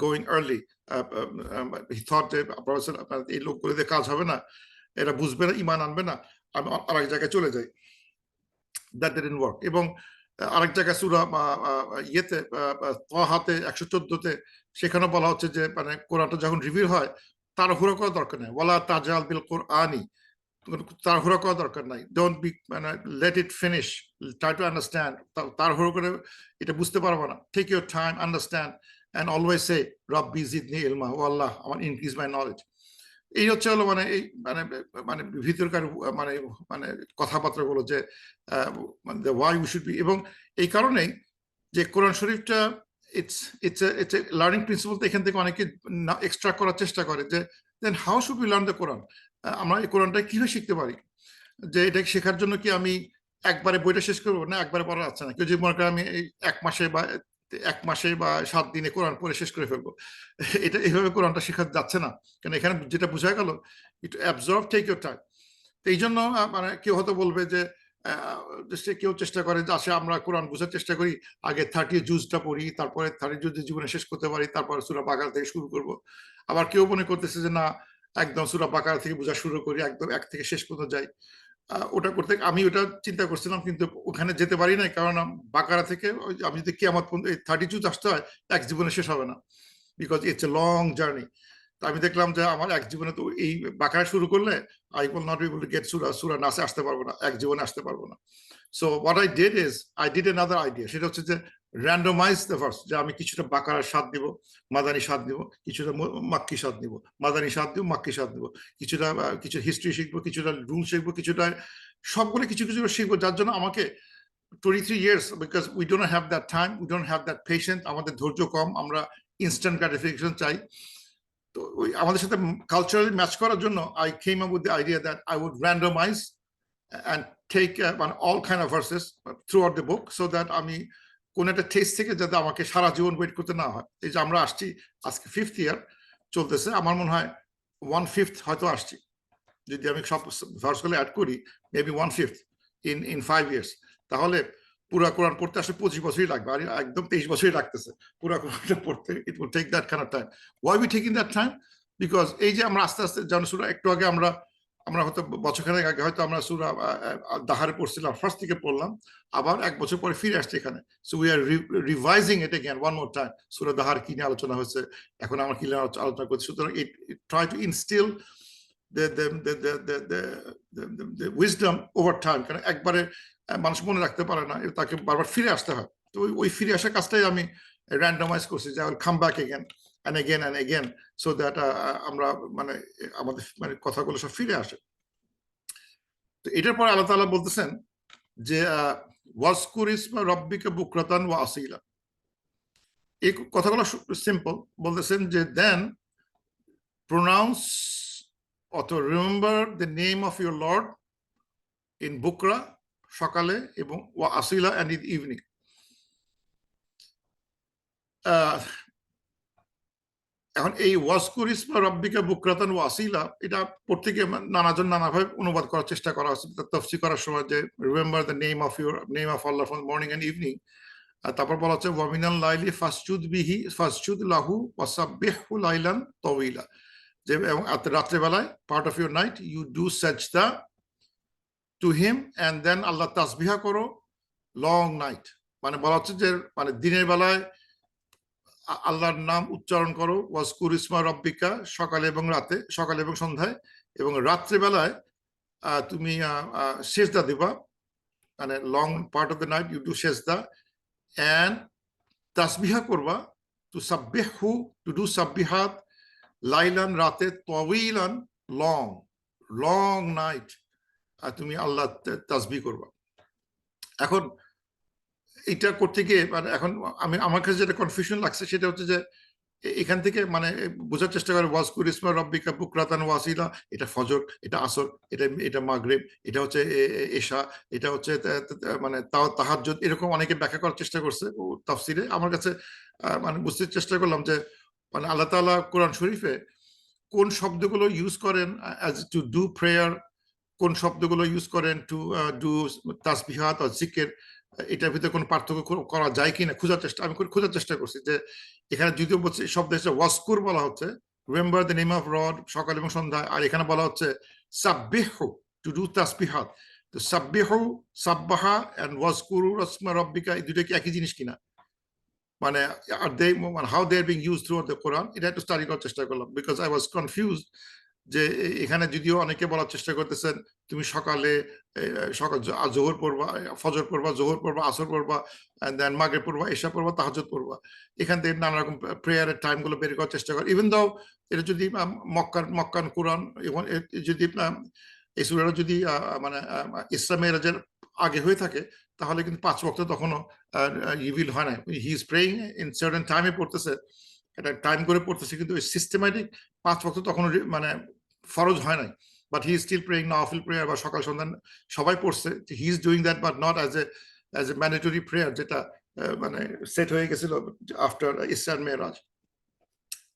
going early. He thought এই লোকগুলো দিয়ে কাজ হবে না, এরা বুঝবে না, ঈমান আনবে না, আমি আরেক জায়গায় চলে যাই। That didn't work. এবং আরেক জায়গায় সূরা ইয়েতে তাহাতে 114তে সেখানে বলা হচ্ছে যে মানে কোরআনটা যখন রিভিল হয় তাড়াহুড়ো করার দরকার নেই, ওয়ালা তাজাল বিল কোরআনি, তাড়াহুড়ো করার দরকার নাই, ডোন্ট বি মানে let it finish, try to understand. তাড়াহুড়ো করে এটা বুঝতে পারবো না, take your time, understand, and always say রব্বি জিদনি ইলমা, ও আল্লাহ আমার ইনক্রিজ মাই নলেজ। এই হচ্ছে হলো মানে এই মানে মানে ভিতরকার মানে মানে কথাবার্তা গুলো, যে ওয়াই উই শুড বি। এবং এই কারণেই যে কোরআন শরীফটা it's a learning principle, এখান থেকে অনেকে এক্সট্রাক্ট করার চেষ্টা করে, যে then how should we learn the Quran, আমরা এই কোরআনটা কিভাবে শিখতে পারি, যে এটা শেখার জন্য কি আমি একবারে বইটা শেষ করবো না, একবারে পড়া যাচ্ছে না। কেউ যদি মনে করে আমি এই 1 মাসে বা 7 দিনে কোরআন পড়ে শেষ করে ফেলবো, এটা এইভাবে কোরআনটা শেখা যাচ্ছে না। কারণ এখানে যেটা বোঝা গেল, ইট অ্যাবজর্ভ, টেক ইউর টাইম। তো এই জন্য মানে কেউ হয়তো বলবে যে কেউ চেষ্টা করে যে আসে আমরা কোরআন বোঝার চেষ্টা করি, আগে 30 জুজটা পড়ি, তারপরে 30 জুজ জীবনে শেষ করতে পারি, তারপর সূরা বাকারা থেকে শুরু করব। আবার কেউ মনে করতেছে যে না, একদম সূরা বাকারা থেকে বোঝা শুরু করি, একদম 1 থেকে শেষ পর্যন্ত যাই। ওটা করতে আমি ওটা চিন্তা করছিলাম, কিন্তু ওখানে যেতে পারি নাই, কারণ বাকারা থেকে আমি যদি কিয়ামত পর্যন্ত 30 জুজ আসতে হয়, এক জীবনে শেষ হবে না, because it's a long journey. তো আমি দেখলাম যে আমার এক জীবনে তো এই বাকারা শুরু করলে I will not be able to get সূরা নাসে আসতে পারবো না, এক জীবনে আসতে পারবো না। So what I did is I did another idea, সেটা হচ্ছে যে র্যান্ডমাইজ দ্য ভার্স, যে আমি কিছুটা বাকারার স্বাদ দিব, মাদানী স্বাদ দিব, কিছুটা মাক্কি স্বাদ দিব, মাদানী স্বাদ দিব, মাক্কি স্বাদ দিব, কিছুটা কিছু হিস্ট্রি শিখবো, কিছুটা রুল শিখবো, কিছুটা সবগুলো কিছু কিছু শিখবো, যার জন্য আমাকে 23 years, because we don't have that time, we don't have that patience, আমাদের ধৈর্য কম, আমরা ইনস্ট্যান্ট গ্র্যাটিফিকেশন চাই। তো ওই আমাদের সাথে কালচারালি ম্যাচ করার জন্য I came up with the idea that I would randomize and take all kind of verses throughout the book, so that আমি কোন একটা টেস্ট থেকে যাতে আমাকে সারা জীবন ওয়েট করতে না হয়। এই যে আমরা আসছি আজকে 5th ইয়ার চলতেছে, আমার মনে হয় 1/5 হয়তো আসছি, যদি আমি সব ভার্সগুলো অ্যাড করি, মেবি 1/5 in 5 years, তাহলে পুরা কোরআন পড়তে আসলে 25 বছরই লাগবে, আর একদম 23 বছরই লাগতেছে পুরা কোরআনটা পড়তে। It will take that kind of time. Why we taking that time? Because এই যে আমরা আস্তে আস্তে যেমন সূরা একটু আগে আমরা হয়তো বছরখানেক আগে হয়তো আমরা সূরা দাহারে পড়ছিলাম, ফার্স্ট থেকে পড়লাম, আবার 1 বছর পরে ফিরে আসছে এখানে। So we are revising it again one more time. সূরা দাহার কি নিয়ে আলোচনা হয়েছে, এখন আমরা কি নিয়ে আলোচনা করছি। সুতরাং ইট try to instil the wisdom over time, কারণ একবারে মানুষ মনে রাখতে পারে না, তাকে বারবার ফিরে আসতে হয়। তো ওই ফিরে আসার কাজটাই আমি র্যান্ডমাইজ করছি, যে I will come back again and again so that আমরা মানে আমাদের মানে কথাগুলো সব ফিরে আসে। তো এটার পর আল্লাহ তাআলা বলতেছেন যে ওয়াজকুর ইসমা রাব্বিকা বুকরাতান ওয়া আসিলা। এই কথাগুলো সিম্পল, বলতেছেন যে দেন প্রনাউন্স অথবা remember the name of your lord in বুকরা, সকালে, এবং ওয়া আসিলা এন্ড ইন ইভিনিং। এখন এই ওয়াজকুর ইসমা রাব্বিকা বুকরাতান ওয়া আসিলা, এটা প্রত্যেকে নানাজন নানাভাবে অনুবাদ করার চেষ্টা করা হচ্ছে তাফসীর করার সময়, যে remember the name of Allah from morning and evening. তারপর বলা হচ্ছে ওয়ামিনাল লাইলি ফাসজুদ লাহু ওয়াসাব্বিহু লাইলান তাওয়িলা, যে এবং রাত্রেবেলায় part of your night you do সাজদা to him and then Allah তাসবিহা করো লং নাইট। মানে বলা হচ্ছে যে মানে দিনের বেলায় আল্লাহর নাম উচ্চারণ করো, ওয়াজকুর ইসমা রাব্বিকা, সকালে এবং রাতে, সকালে এবং সন্ধ্যায়, এবং রাত্রেবেলায় তুমি সেজদা দিবা, মানে long part of the night you do সেজদা, এন্ড তাসবিহা করবা, টু সাব্বিহু, টু ডু সাব্বিহাত, লাইলান রাতে, তাওয়িলান লং নাইট তুমি আল্লাহ তাসবিহ করবা। এখন এটা করতে গিয়ে মানে এখন আমার কাছে যেটা কনফিউশন লাগছে সেটা হচ্ছে যে এখান থেকে মানে বোঝার চেষ্টা করে ওয়াজকুর ইসমা রাব্বিকা বুকরাতান ওয়া আসিলা, এটা ফজর, এটা আসর, এটা মাগরিব, এটা হচ্ছে এশা, এটা হচ্ছে মানে তাহাজ্জুদ, এরকম অনেকে ব্যাখ্যা করার চেষ্টা করছে তাফসিরে। আমার কাছে মানে বুঝতে চেষ্টা করলাম যে মানে আল্লাহ তাআলা কোরআন শরীফে কোন শব্দগুলো ইউজ করেন অ্যাজ টু ডু প্রেয়ার, কোন শব্দগুলো ইউজ করেন টু ডু তাসবিহাত ও জিকির, এটার ভিতরে কোনো পার্থক্য করা যায় কিনা খোঁজার চেষ্টা করছি। যে এখানে যদিও বলছে শব্দ হিসেবে ওয়াজকুর বলা হচ্ছে, remember the name of rod, সকাল এবং সন্ধ্যায়, আর এখানে বলা হচ্ছে সাব্বিহু, টু ডু তাসবিহাত। তো সাব্বিহু, সাব্বাহা এন্ড ওয়াজকুরু ইসমা রাব্বিকা, এই দুটো কি একই জিনিস কিনা, মানে are they how they are being used throughout the Quran, এটা একটু স্টাডি করার চেষ্টা করলাম, বিকজ আই ওয়াজ কনফিউজড। যে এখানে যদিও অনেকে বলার চেষ্টা করতেছেন তুমি সকালে জোহর পড়বা, ফজর পড়বা, জোহর পড়বা, আসর পড়বা, দেন মাগরিব পড়বা, এশা পড়বা, তাহাজ্জুদ পড়বা, এখান থেকে নানা রকম প্রেয়ারের টাইম গুলো বের করার চেষ্টা করে। ইভেন দাও এটা যদি মক্কান কোরআন, এবং যদি এই সূরাটা যদি মানে ইসলামের যে আগে হয়ে থাকে, তাহলে কিন্তু 5 ওয়াক্ত তখনও রিভিল হয় না। He is praying in certain টাইমে পড়তেছে, এটা টাইম করে পড়তেছে, কিন্তু সিস্টেমেটিক 5 ওয়াক্ত তখন মানে ফরজ হয় নাই, but he is still praying নাফিল প্রেয়ার, বা সকাল সন্ধ্যা সবাই পড়ছে, he is doing that, but not as a mandatory prayer, যেটা মানে সেট হয়ে গেছিল আফটার ইসরা এন্ড মেরাজ।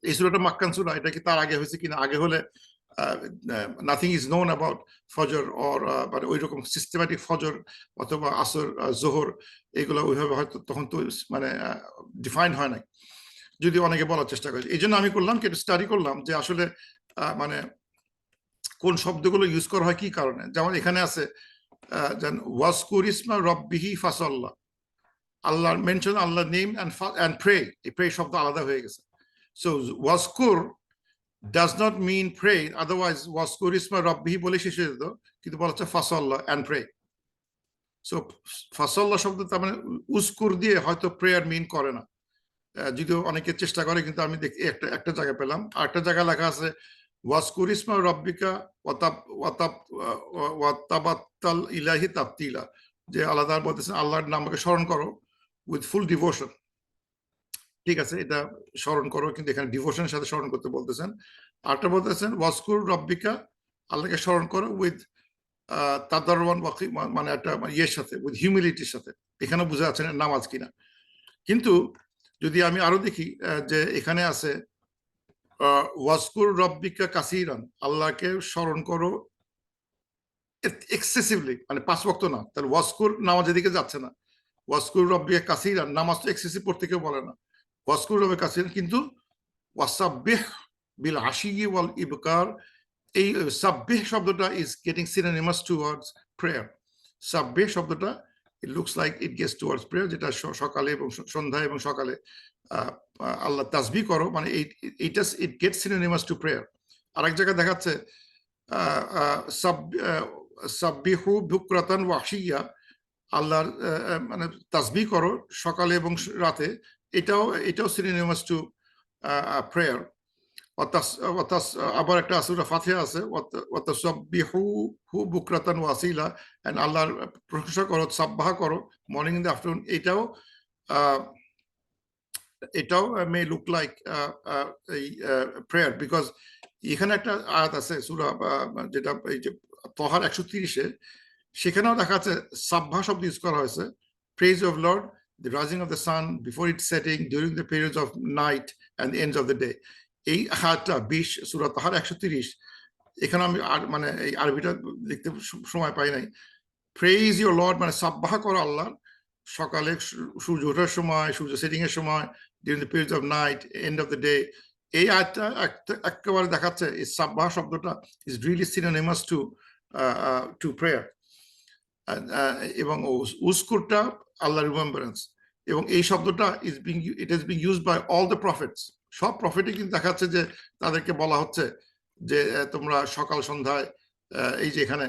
এই সূরাটা মাক্কান সূরা, এটা কি তার আগে হয়েছে কিনা, আগে হলে nothing is known about ফজর অর মানে ওই রকম সিস্টেমেটিক ফজর অথবা আসর জোহর, এগুলো ওইভাবে হয়তো তখন তো মানে ডিফাইন্ড হয় নাই, যদি অনেকে বলার চেষ্টা করে। এই জন্য আমি করলাম কি স্টাডি করলাম যে আসলে মানে কোন শব্দগুলো ইউজ করা হয় কি কারণে। যেমন এখানে আছে ওয়াজকুর ইসমা রাব্বিহি ফাসাল্লাহ, আল্লাহর মেনশন, আল্লাহর নেম এন্ড প্রে, এই প্রে শব্দ আলাদা হয়ে গেছে। সো ওয়াজকুর does not mean pray, otherwise ওয়াজকুর ইসমা রাব্বিহি বলে শেষ হয়ে যেত, কিন্তু বলা হচ্ছে ফাসাল্লাহ and pray. সো ফাসাল্লাহ শব্দ তার মানে উস্কুর দিয়ে হয়তো প্রেয়ার মিন করে না, যদিও অনেকে চেষ্টা করে, কিন্তু আমি দেখি একটা জায়গায় পেলাম। আর একটা জায়গায় লেখা আছে ওয়াসকুর ইসমা রব্বিকা ওয়াতাবাত্তাল ইলাহি তাবতিলা, যে আল্লাহ তাআলা বলতেছেন আল্লাহর নামকে স্মরণ করো উইথ ফুল ডিভোশন। ঠিক আছে, এটা স্মরণ করো, কিন্তু এখানে ডিভোশনের সাথে স্মরণ করতে বলতেছেন। আরটা বলতেছেন ওয়াসকুর রব্বিকা, আল্লাহকে স্মরণ করো উইথ তাদারওয়ান মানে একটা ইয়ের সাথে, উইথ হিউমিলিটির সাথে। এখানে বুঝা যাচ্ছে না নামাজ কিনা। কিন্তু যদি আমি আরো দেখি যে এখানে আছে ওয়াসকুর রব্বিকা কাসিরান, আল্লাহকে স্মরণ করো এক্সেসিভলি, মানে 5 ওয়াক্ত না, তাহলে ওয়াসকুর নামাজের দিকে যাচ্ছে না। ওয়াসকুর রব্বিকা কাসিরান, নামাজ তো এক্সেসিভ পড়তে কেউ বলে না, ওয়াসকুর রব্বিকা কাসিরান। কিন্তু ওয়াসাব্বিহ বিল আশিয়ি ওয়াল ইবকার, এই সাব্বিহ শব্দটা is getting synonymous towards prayer. সাব্বিহ শব্দটা it looks like it gets towards prayer, যেটা সকালে এবং সন্ধ্যায় এবং সকালে আল্লাহ তাসবিহ করো, মানে it gets synonymous to prayer। আরেক জায়গায় দেখাচ্ছে সাব্বিহু বুকরাতান ওয়া আশিয়া, আল্লাহর মানে তাসবিহ করো সকালে এবং রাতে, এটাও synonymous to prayer। আবার একটা সূরা ফাতিহা আছে ওয়াতাসাব্বিহু বুকরাতান ওয়া আসিলা, এন্ড আল্লাহর প্রশংসা করো, সাব্বাহ করো মর্নিং ইন দ্য আফটারনুন। এটাও মে লুক লাইক এই প্রেয়ার, বিকজ এখানে একটা আয়াত আছে সূরা যেটা এই যে তহার 130-এ, সেখানেও দেখা যাচ্ছে সাব্বাহ শব্দ ইউজ করা হয়েছে, praise of Lord, the rising of the sun before its setting, during the periods of night and the ends of the day। এই আয়াতটা 20 সূরা তাহার 130, এখানে আমি মানে এই আরবিটা লিখতে সময় পাই নাই। প্রেজ ইউর লর্ড মানে সাব্বাহ করো আল্লাহ সকালে, সূর্য ওঠার সময়, সূর্য সেটিং এর সময়, during the periods of night, end of the day। এই আয়াতটা একেবারে দেখাচ্ছে এই সাব্বাহ শব্দটা is really synonymous to prayer। এবং উস্কুরটা আল্লাহ রিমেম্বারেন্স, এবং এই শব্দটা it has been used by all the prophets। সব প্রফেটই কিন্তু দেখাচ্ছে যে তাদেরকে বলা হচ্ছে যে তোমরা সকাল সন্ধ্যায়, এই যে এখানে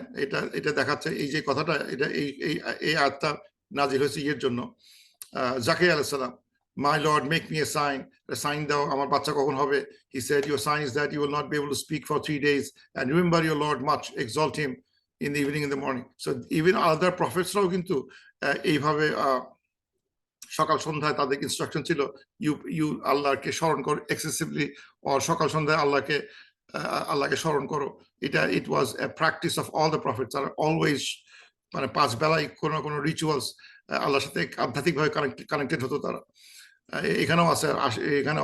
এটা দেখাচ্ছে, এই যে কথাটা, এটা এই আয়াতটা নাজিল হয়েছে এর জন্য। জাকারিয়া আলাইহিস সালাম, my Lord make me a sign দাও, আমার বাচ্চা কখন হবে? He said your sign is that you will not be able to speak for 3 days, and remember your Lord much, exalt him in the evening, in the morning। So even other prophetsরাও কিন্তু এইভাবে সকাল সন্ধ্যায় তাদের instruction ছিল you আল্লাহকে স্মরণ করো excessively, আর সকাল সন্ধ্যায় আল্লাহকে স্মরণ করো। এটা it was a practice of all the prophets. আর অলওয়েজ মানে 5 বেলায় কোনো না কোনো রিচুয়ালস আল্লাহর সাথে আধ্যাত্মিকভাবে কানেক্টেড হতো তারা। এখানেও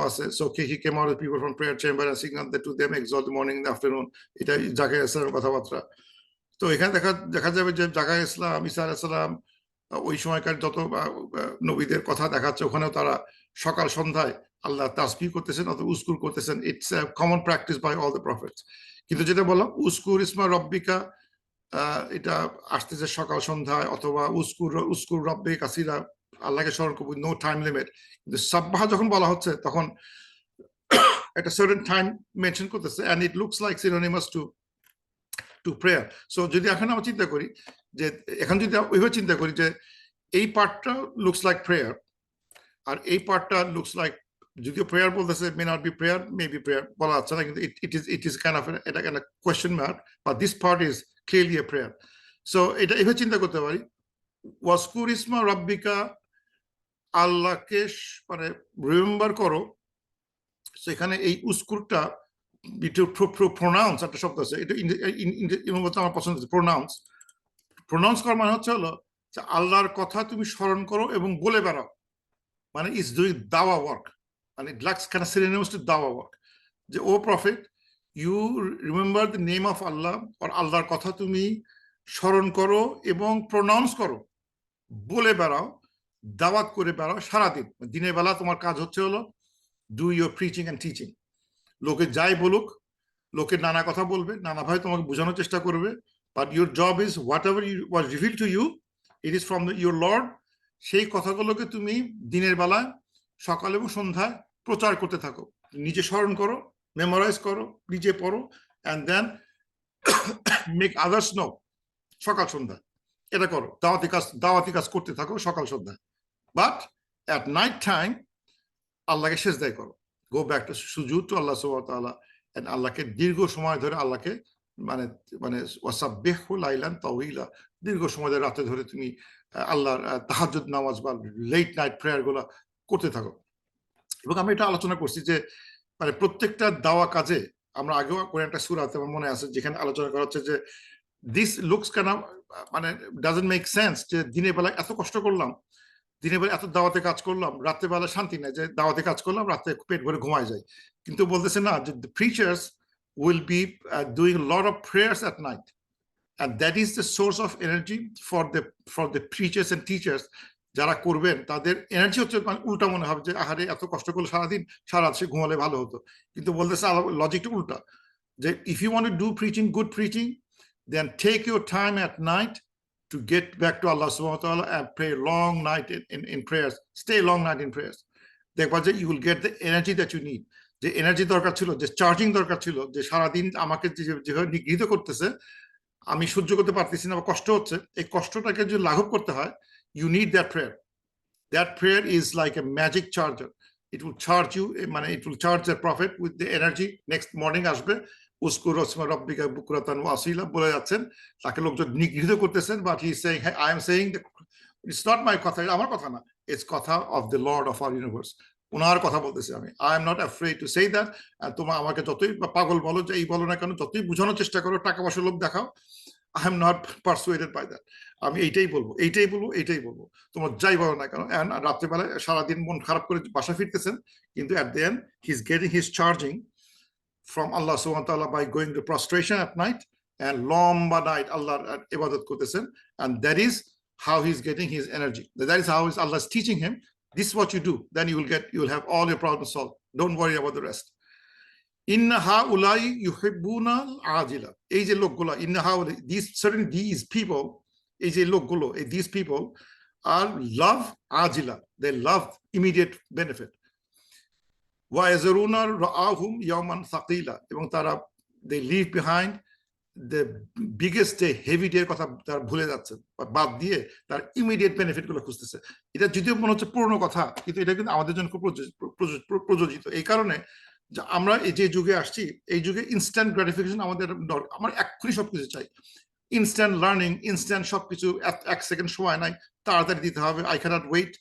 আছে so he came out with people from prayer chamber and signal that to them exalt the morning in the afternoon. এটা জাকারিয়া আলাইহিস কথাবার্তা। তো এখানে দেখা যাবে যে জাকারিয়া ইসলাম, ঈসা আলাইহিস সালাম, ওই সময়কার যত নবীদের কথা দেখাচ্ছে, ওখানেও তারা সকাল সন্ধ্যায় আল্লাহ তাসবিহ করতেছেন অথবা উস্কুর করতেছেন। It's a common practice by all the prophets. কিন্তু যেটা বললাম উস্কুর ইসমা রব্বিকা, এটা আসতেছে সকাল সন্ধ্যায়, অথবা উস্কুর রব্বিকা কাসিরা, আল্লাহকে স্মরণ করব, নো টাইম লিমিট। কিন্তু সাব্বাহ যখন বলা হচ্ছে তখন একটা সার্টেন টাইম মেনশন করতেছে, and it looks like synonymous to prayer. So যদি এখন আমরা চিন্তা করি যে ওইভাবে চিন্তা করি যে এই পার্টটা লুকস লাইক প্রেয়ার, আর এই পার্টটা লুকস লাইক, যদিও প্রেয়ার বলতেছে may not be prayer, may be prayer বলা যাচ্ছে না, কিন্তু ইট ইজ কাইন্ড অফ এটা kind of question mark, but this part is clearly a prayer. So এটা এইভাবে চিন্তা করতে পারি, ওয়াসকুর ইসমা রব্বিকা, আল্লাহকে মানে রিমেম্বার করো। সেখানে এই উস্কুরটা প্রোনাউন্স একটা শব্দ আছে, এটা আমার পছন্দ, প্রোনাউন্স করার মানে হচ্ছে হলো যে আল্লাহর কথা তুমি স্মরণ করো এবং বলে বেড়াও, মানে ইজ ডুইং দাওয়া ওয়ার্ক, মানে it likes kind of synonymous to দাওয়া ওয়ার্ক। যে O prophet, you remember the name of Allah, আর আল্লাহর কথা তুমি স্মরণ করো এবং প্রোনাউন্স করো, বলে বেড়াও, দাওয়াত করে বেড়াও সারাদিন। দিনের বেলা তোমার কাজ হচ্ছে হলো do your preaching and teaching. লোকে যাই বলুক, লোকে নানা কথা বলবে, নানাভাবে তোমাকে বোঝানোর চেষ্টা করবে, but your job is whatever was revealed to you, it is from your Lord. সেই কথাগুলোকে তুমি দিনের বেলায়, সকাল এবং সন্ধ্যায় প্রচার করতে থাকো, নিজে স্মরণ করো, মেমোরাইজ করো, নিজে পড়ো, and then make others know, সকাল সন্ধ্যা। এটা করো, দাওয়াতি কাজ করতে থাকো সকাল সন্ধ্যায়। বাট অ্যাট নাইট টাইম আল্লাহকে সেজদাই করো, গো ব্যাক টু সুজুদ টু আল্লাহ সুবহানাহু ওয়া তাআলা, এন্ড আল্লাহকে দীর্ঘ সময় ধরে আল্লাহকে মানে মানে ওয়াসাব্বিহু লাইলান তাওয়িলা, দীর্ঘ সময় ধরে রাতে ধরে তুমি আল্লাহর তাহাজ্জুদ নামাজ বা লেট নাইট প্রেয়ার গুলো করতে থাকো। এবং আমি এটা আলোচনা করছি যে মানে প্রত্যেকটা দাওয়া কাজে, আমরা আগেও করে একটা সূরাতে আমার মনে আছে যেখানে আলোচনা করা হচ্ছে যে দিস লুকস কেন মানে ডাজন্ট মেক সেন্স, যে দিনের বেলা এত কষ্ট করলাম, দিনের বেলা এত দাওয়াতে কাজ করলাম, রাতের বেলা শান্তি নাই, যে দাওয়াতে কাজ করলাম রাতে পেট ভরে ঘুমায় যায়। কিন্তু বলতেছে না, যে the preachers will be doing a lot of prayers at night, and that is the source of energy for the preachers and teachers. যারা করবেন তাদের এনার্জি হচ্ছে উল্টা, মনে হবে যে আহারে এত কষ্ট করলে সারাদিন সারা রাত সে ঘুমালে ভালো হতো। কিন্তু বলতেছে লজিকটা উল্টা, যে if you want to do preaching, good preaching, then take your time at night to get back to Allah subhanahu wa ta'ala and pray long night in prayers, stay long night in prayers. দেখবা যে you will get the energy that you need. যে energy দরকার ছিল, যে charging দরকার ছিল, যে সারাদিন আমাকে যেভাবে নিগৃহীত করতেছে, আমি সহ্য করতে পারতেছি না বা কষ্ট হচ্ছে, এই কষ্টটাকে যদি লাঘব করতে হয়, you need that prayer. That prayer is like a magic charger. It will charge you, মানে it will charge the prophet with the energy. Next morning আসবে, উসকুর রাসমা রাব্বিকা বুকরাতান ওয়া আসিলা বলে যাচ্ছেন, তাকে লোকজন নিগৃহীত করতেছেন, but he is saying, I am saying that it's not my কথা, আমার কথা না, it's কথা of the Lord of our universe. ওনার কথা বলতেছি আমি। I am not afraid to say that. তোমরা আমাকে যতই পাগল বলো, যে এই বলো না কেন, যতই বোঝানোর চেষ্টা করো, টাকা পয়সা লোক দেখাও, I am not persuaded by that. আমি এইটাই বলবো, তোমার যাই বলো না কেন। রাত্রেবেলায় সারাদিন মন খারাপ করে বাসা ফিরতেছেন, কিন্তু at the end he is getting his charging from Allah subhanahu wa ta'ala by going to prostration at night and lomba night Allah ibadat kortechen, and that is how he's getting his energy. That is how Allah is teaching him, this is what you do, then you will have all your problems solved, don't worry about the rest. Inna haulai yuhibbuna ajila, এই যে লোকগুলো, inna haulai, these people, এই যে লোকগুলো, these people are love ajila, they love immediate benefit. Wa yazruna ra'ahum yawman thaqila, এবং তারা they leave behind the biggest day, heavy day কথা তারা ভুলে যাচ্ছে, বাদ দিয়ে তার ইমিডিয়েট বেনিফিট গুলো খুঁজতেছে। এটা যদিও মনে হচ্ছে পুরনো কথা, কিন্তু এটা কিন্তু আমাদের জন্য খুব প্রযোজিত। এই কারণে যে আমরা এই যে যুগে আসছি, এই যুগে ইনস্ট্যান্ট গ্র্যাটিফিকেশন আমার এক্ষুনি সবকিছু চাই, ইনস্ট্যান্ট লার্নিং, ইনস্ট্যান্ট সবকিছু, এক সেকেন্ড সময় নাই, তাড়াতাড়ি দিতে হবে, আই ক্যানট ওয়েট।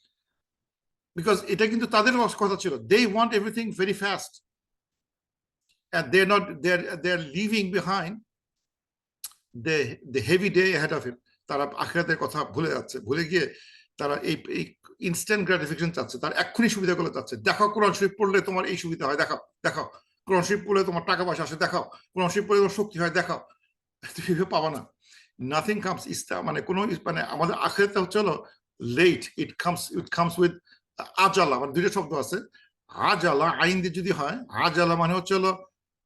বিকজ এটা কিন্তু তাদের কথা ছিল, they want everything very fast, and they're leaving behind the heavy day ahead of him. তারা আখিরাতের কথা ভুলে যাচ্ছে, ভুলে গিয়ে তারা এই ইনস্ট্যান্ট গ্র্যাটিফিকেশন চাচ্ছে, তার এক্ষুনি সুবিধাগুলো চাচ্ছে। দেখো কোরআন শরীফ পড়লে তোমার এই সুবিধা হয়, দেখাও কোরআন শরীফ পড়লে তোমার টাকা পয়সা আসে, দেখাও কোরআন শরীফ পড়লে তোমার শক্তি হয়, দেখাও। তুমি পাবা না, নাথিং কামস মানে কোনো মানে আমাদের আখিরাতটা হচ্ছে হলো লেট, ইট কামস উইথ আজালা, মানে দুইটা শব্দ আছে, আজালা আইন দিয়ে যদি হয়, আজালা মানে হচ্ছে হলো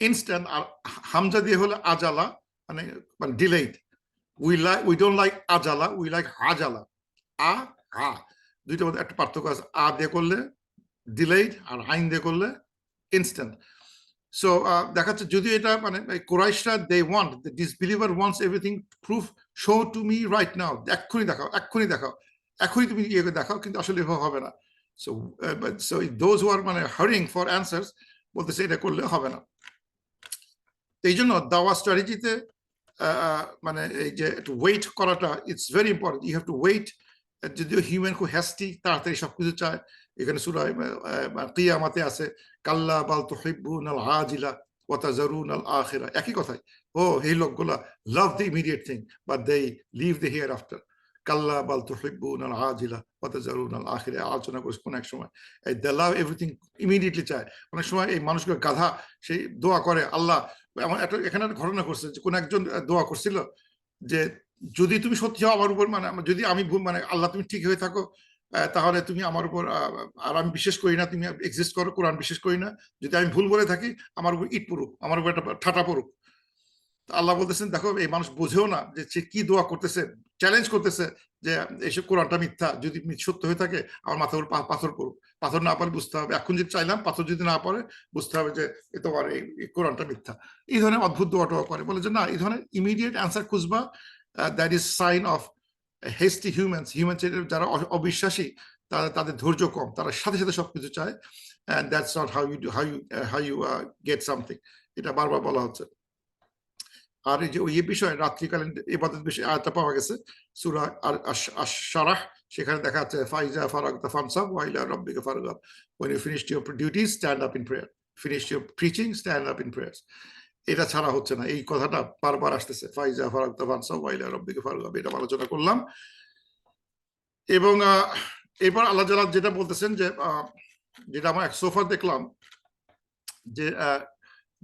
ইনস্ট্যান্ট, আর হামজা দিয়ে হলো আজালা মানে ডিলেড। উই ডোন্ট লাইক আজালা, উই লাইক আজালা। দুইটার মধ্যে একটা পার্থক্য আছে, আ দিয়ে করলে ডিলেড আর আইন দিয়ে করলে ইনস্ট্যান্ট। সো দেখা যাচ্ছে যদি এটা মানে কোরাইশরা they want, the disbeliever wants everything proof, show to me right now, এক্ষুনি দেখাও, এখনই তুমি ইয়ে দেখাও, কিন্তু আসলে হবে না। সো দোজ হু আর মানে হারিং ফর অ্যান্সার্স বলতেছে এটা করলে হবে না। এই জন্য দাওয়া স্ট্র্যাটেজিতে মানে এই যে একটু ওয়েট করাটা, it's very important. You have to wait. যদিও হিউম্যান খুব হ্যাস্টি, তাড়াতাড়ি সবকিছু চায়। এখানে সূরা কিয়ামাতে আছে, কাল্লা বাল তুহিব্বুনাল আজিলা ওয়া তাযারুনাল আখিরা, একই কথাই। ও এই লোকগুলা love the immediate thing but they leave the hereafter. কাল্লা বাল তুহিব্বুনাল আজিলা ওয়া তাযারুনাল আখিরা আলোচনা করেছে কোন এক সময়। দে লাভ এভরিথিং ইমিডিয়েটলি চায়। অনেক সময় এই মানুষগুলো গাধা, সেই দোয়া করে আল্লাহ, এখানে একটা ঘটনা করছে যে কোন একজন দোয়া করছিল যে যদি তুমি সত্যি হও আমার উপর, মানে যদি আমি মানে আল্লাহ তুমি ঠিক হয়ে থাকো, তাহলে তুমি আমার উপর, আর আমি বিশ্বাস করি না তুমি এক্সিস্ট করো, কোরআন বিশ্বাস করি না, যদি আমি ভুল বলে থাকি আমার উপর ইট পড়ুক, আমার উপর একটা ঠাটা পড়ুক। আল্লাহ বলতেছেন দেখো এই মানুষ বোঝেও না যে সে কি দোয়া করতেছে, চ্যালেঞ্জ করতেছে যে এসব কোরআনটা মিথ্যা, যদি সত্য হয়ে থাকে আমার মাথার উপর পাথর পড়ুক। পাথর না পারে বুঝতে হবে, এখন যদি চাইলাম পাথর যদি না পড়ে বুঝতে হবে যে তোমার এই কোরআনটা মিথ্যা। এই ধরনের অদ্ভুত দোয়া টোয়া করে, বলে যে না, এই ধরনের ইমিডিয়েট অ্যান্সার খুঁজবা, that is sign of hasty humans যারা অবিশ্বাসী, তাদের ধৈর্য কম, তারা সাথে সাথে সবকিছু চায়, and that's not how you get something. এটা বারবার বলা হচ্ছে। আর এই যে ওই বিষয়ে রাত্রিকালীন ইবাদত বিষয়ে আয়াতটা পাওয়া গেছে সূরা আশ-শারাহ, সেখানে দেখা যাচ্ছে ফাইজা ফারাগতা ফানসাব ওয়া ইলা রাব্বিকা ফারগাব, when you finished your duties stand up in prayer, finish your preaching stand up in prayers। এটা ছাড়া হচ্ছে না, এই কথাটা বারবার আসতেছে, ফাইজা ফারাগতা ফানসাব ওয়া ইলা রাব্বিকা ফারগাব, এটা আলোচনা করলাম। এবং এরপর আল্লাহ তাআলা যেটা বলতেছেন যে যেটা আমরা সোফা দেখলাম যে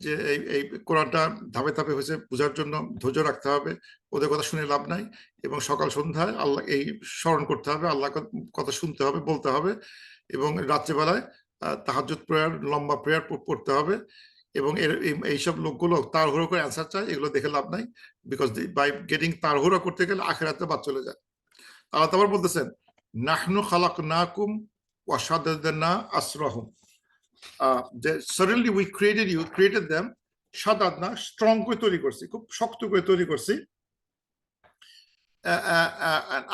যে এই কোরআনটা ধাপে ধাপে হয়েছে, বোঝার জন্য ধৈর্য রাখতে হবে, ওদের কথা শুনে লাভ নাই, এবং সকাল সন্ধ্যায় আল্লাহ এই স্মরণ করতে হবে, আল্লাহ কথা শুনতে হবে, বলতে হবে, এবং রাত্রেবেলায় তাহাজ্জুদ প্রেয়ার, লম্বা প্রেয়ার পড়তে হবে। এবং এইসব লোকগুলো তাড়াহুড়ো করে অ্যান্সার চায়, এগুলো দেখে লাভ নাই, বিকজ বাই গেটিং তাড়াহুড়ো করতে গেলে আখিরাতে বাদ চলে যায়। আল্লাহ তাআলা বলতেছেন নাহনু খালাকনাকুম ওয়া শাদাদনা আসরাহুম, suddenly we created them, শাদাদনা স্ট্রং করে তৈরি করছি, খুব শক্ত করে তৈরি করছি,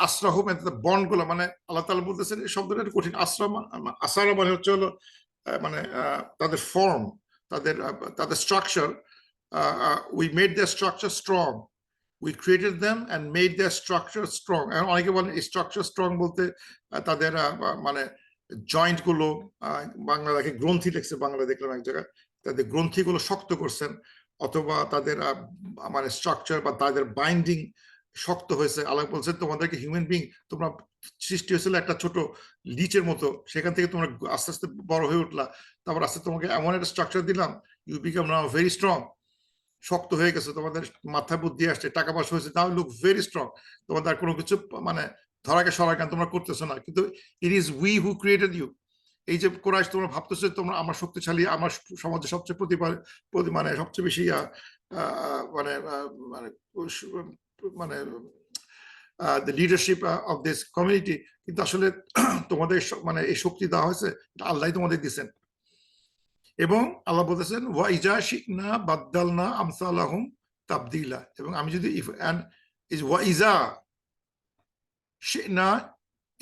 আসরাহুম বন্ড গুলো, মানে আল্লাহ তাআলা বলতেছেন এই শব্দটা একটু কঠিন, আসরা মানে হচ্ছে হলো মানে তাদের ফর্ম, তাদের structure, we made their structure strong, we created them and made their structure strong। অনেকে বলেন এই স্ট্রাকচার স্ট্রং বলতে তাদের মানে জয়েন্ট গুলো, বাংলা দেখে গ্রন্থি লিখছে, বাংলা দেখলাম এক জায়গায়, তাদের গ্রন্থিগুলো শক্ত করছেন, অথবা তাদের মানে স্ট্রাকচার বা তাদের বাইন্ডিং শক্ত হয়েছে। আল্লাহ বলছেন তোমাদেরকে হিউম্যান বিং তোমরা সৃষ্টি হয়েছিল একটা ছোট লিচের মতো, সেখান থেকে তোমরা আস্তে আস্তে বড় হয়ে উঠলা, তারপর আস্তে তোমাকে এমন একটা স্ট্রাকচার দিলাম, you become now very strong, শক্ত হয়ে গেছে, তোমাদের মাথায় বুদ্ধি আসছে, টাকা পয়সা হয়েছে, নাও লুক ভেরি স্ট্রং, তোমাদের কোনো কিছু মানে ধরাকে সরাকে তোমরা করতেছো না, কিন্তু it is we who created you. এই যে কোরাইশ তোমরা ভাবতেছো তোমরা আমার শক্তিশালী, আমার সমাজে সবচেয়ে মানে সবচেয়ে বেশি মানে মানে the leadership of this community, কিন্তু আসলে তোমাদের মানে এই শক্তি দেওয়া হয়েছে আল্লাহ তোমাদের দিয়েছেন। এবং আল্লাহ বলতেছেন ওয়া ইজা শি'না বাদদালনা আমসালাহুম তাবদিলা, এবং আমি যদি ওয়া ইজা শি'না,